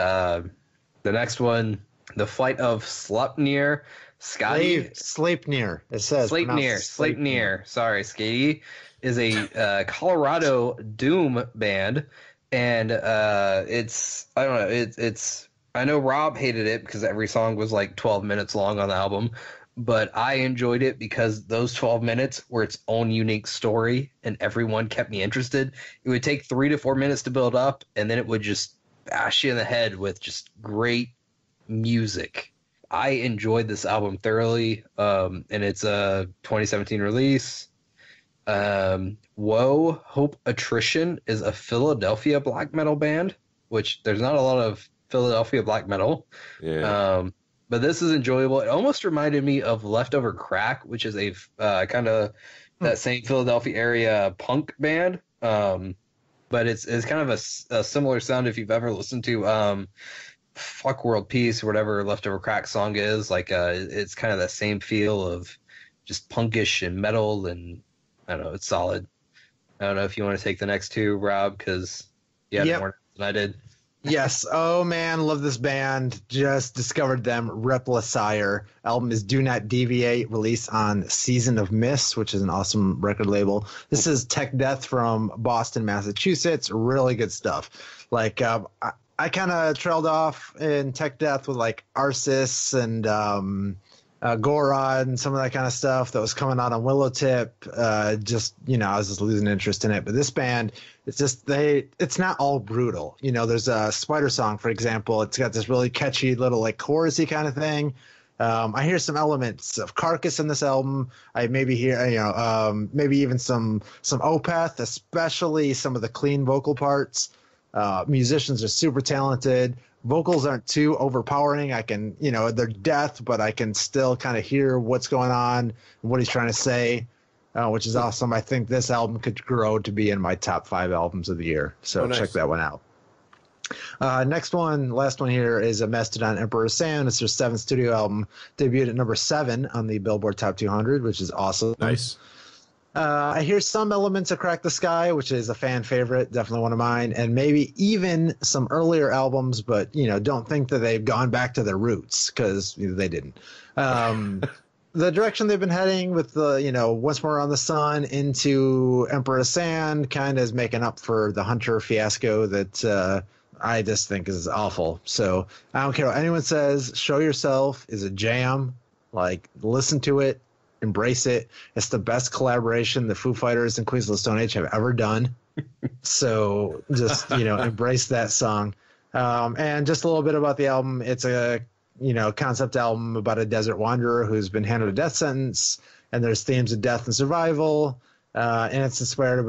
The next one, The Flight of Sleipnir. Sleipnir. It says Sleipnir. Sorry, Skady is a Colorado doom band, and it's, I don't know, it's I know Rob hated it because every song was like 12 minutes long on the album, but I enjoyed it because those 12 minutes were its own unique story, and everyone kept me interested. It would take 3 to 4 minutes to build up, and then it would just bash you in the head with just great music. I enjoyed this album thoroughly, and it's a 2017 release. Woe Hope Attrition is a Philadelphia black metal band, which there's not a lot of Philadelphia black metal. Yeah. But this is enjoyable. It almost reminded me of Leftover Crack, which is a kind of that same Philadelphia area punk band. But it's kind of a similar sound if you've ever listened to Fuck World Peace or whatever Leftover Crack song is. Like it's kind of the same feel of just punkish and metal, and I don't know. It's solid. I don't know if you want to take the next two, Rob, because you had more than I did. Yes. Oh man, love this band. Just discovered them. Repla Sire. Album is Do Not Deviate, released on Season of Mist, which is an awesome record label. This is tech death from Boston, Massachusetts. Really good stuff. Like I kind of trailed off in tech death with like Arsis and Gorod and some of that kind of stuff that was coming out on Willowtip. I was just losing interest in it. But this band, it's not all brutal. There's a Spider Song, for example. It's got this really catchy little like chorusy kind of thing. I hear some elements of Carcass in this album. I maybe hear, maybe even some Opeth, especially some of the clean vocal parts. Musicians are super talented. Vocals aren't too overpowering. I can, they're death, but I can still kind of hear what's going on and what he's trying to say, which is awesome. I think this album could grow to be in my top 5 albums of the year. So nice. Check that one out. Last one here is a Mastodon Emperor Sand. It's their 7th studio album, debuted at number 7 on the Billboard Top 200, which is awesome. Nice. I hear some elements of Crack the Sky, which is a fan favorite, definitely one of mine, and maybe even some earlier albums, but, don't think that they've gone back to their roots, because they didn't. The direction they've been heading with the, Once More on the Sun into Emperor of Sand kind of is making up for the Hunter fiasco that I just think is awful. So I don't care what anyone says. Show Yourself is a jam. Like, listen to it. Embrace it. It's the best collaboration the Foo Fighters and Queens of the Stone Age have ever done. So just, embrace that song. And just a little bit about the album. It's a, concept album about a desert wanderer who's been handed a death sentence, and there's themes of death and survival. And it's inspired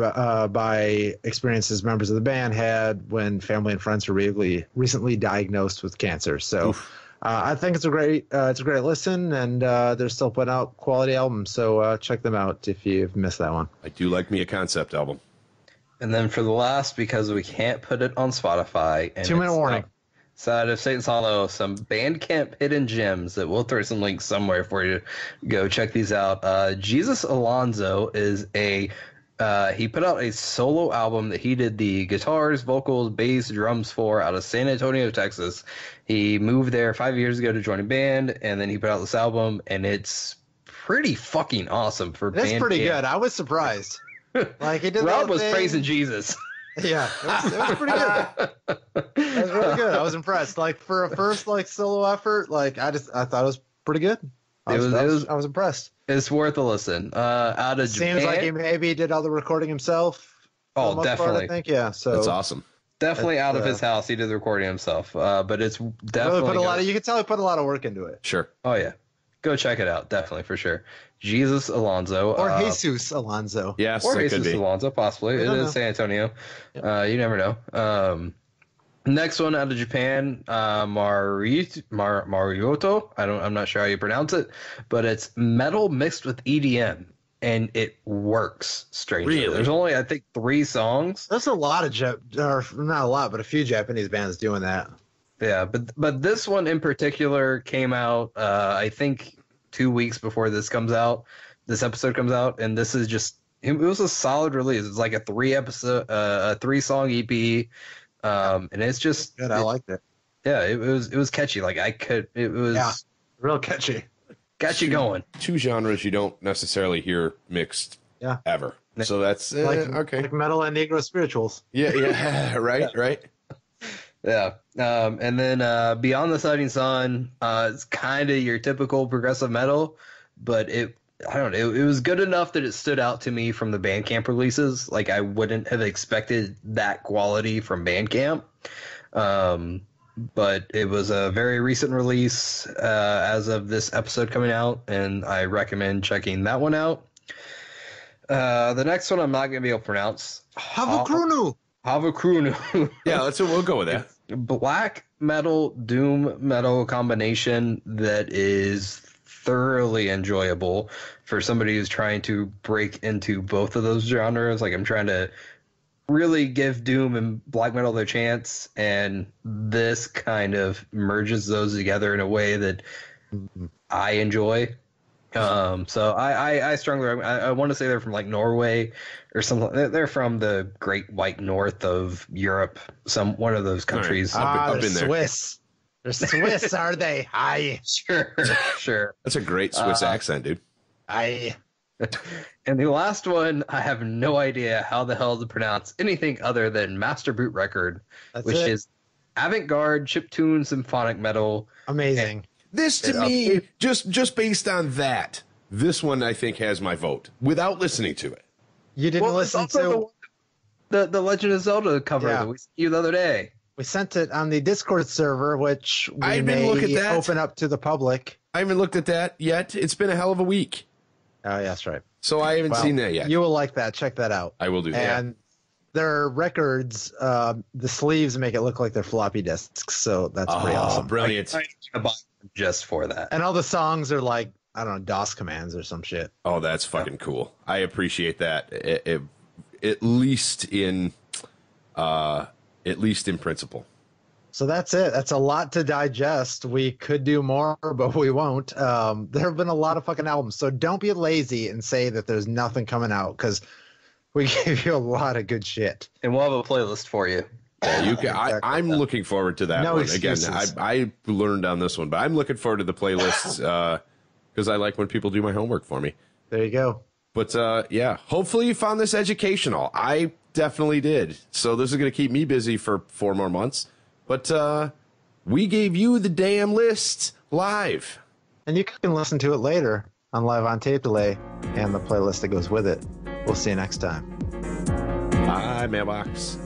by experiences members of the band had when family and friends were recently diagnosed with cancer. So I think it's a great listen, and they're still putting out quality albums. So check them out if you've missed that one. I do like me a concept album. And then for the last, because we can't put it on Spotify. 2-minute warning. Side of Satan's Hollow, some Bandcamp hidden gems that we'll throw some links somewhere for you to go check these out. Jesus Alonso is he put out a solo album that he did the guitars, vocals, bass, drums for out of San Antonio, Texas. He moved there 5 years ago to join a band, and then he put out this album, and it's pretty fucking awesome for Bandcamp. It's pretty good. I was surprised. Like he did. Rob was praising Jesus. Yeah, it was pretty good. It was really good. I was impressed. Like for a first solo effort, I thought it was pretty good. I was impressed. It's worth a listen. Out of Japan, seems like he maybe did all the recording himself. Oh, definitely. Part, I think so that's awesome. Definitely out of his house, he did the recording himself. But it's definitely you can tell he put a lot of work into it. Sure. Oh yeah, go check it out. Definitely for sure. Jesus Alonso or Jesus Alonso. Yes, or Jesus Alonso, possibly. It is San Antonio. Yep. You never know. Next one out of Japan, Marioto. I'm not sure how you pronounce it, but it's metal mixed with EDM, and it works strangely. Really? There's only, I think, 3 songs. There's a lot of not a lot, but a few Japanese bands doing that. Yeah, but this one in particular came out, I think, 2 weeks before this episode comes out, and this is just, it was a solid release. It's like a 3-song EP. And it's just good. I liked it. Yeah, it was catchy. It was real catchy. Got you going. 2 genres you don't necessarily hear mixed ever. So that's okay. Like metal and Negro spirituals. Yeah, right. Yeah. And then Beyond the Setting Sun, it's kind of your typical progressive metal, but it was good enough that it stood out to me from the Bandcamp releases. Like, I wouldn't have expected that quality from Bandcamp. But it was a very recent release as of this episode coming out, and I recommend checking that one out. The next one I'm not going to be able to pronounce. Havakrunu. Yeah, we'll go with that. Black metal, doom metal combination that is thoroughly enjoyable for somebody who's trying to break into both of those genres. Like, I'm trying to really give doom and black metal their chance, and this kind of merges those together in a way that I enjoy. So I strongly I want to say they're from like Norway or something. They're from the Great White North of Europe, one of those countries. I've been there. Swiss. They're Swiss, are they? Aye. Sure. That's a great Swiss accent, dude. Aye. And the last one, I have no idea how the hell to pronounce anything other than Master Boot Record, which is avant-garde chiptune symphonic metal. Amazing. This to me, just based on that, this one I think has my vote without listening to it. You didn't listen to the Legend of Zelda cover that we sent you the other day. We sent it on the Discord server, which we may open up to the public. I haven't looked at that yet. It's been a hell of a week. Oh, yeah, that's right. So I haven't seen that yet. You will like that. Check that out. I will do that. And their records, the sleeves make it look like they're floppy disks. So that's pretty awesome. Brilliant. Just for that. And all the songs are like, I don't know, DOS commands or some shit. Oh, that's fucking cool. I appreciate that. At least in principle. So that's it. That's a lot to digest. We could do more, but we won't. There have been a lot of fucking albums. So don't be lazy and say that there's nothing coming out, because we gave you a lot of good shit. And we'll have a playlist for you. Yeah, you can. I'm looking forward to that one. Excuses. Again, I learned on this one, but I'm looking forward to the playlists because I like when people do my homework for me. There you go. But yeah, hopefully you found this educational. I definitely did. So this is going to keep me busy for 4 more months. But we gave you the damn list live. And you can listen to it later on Live on Tape Delay and the playlist that goes with it. We'll see you next time. Bye, Mailbox.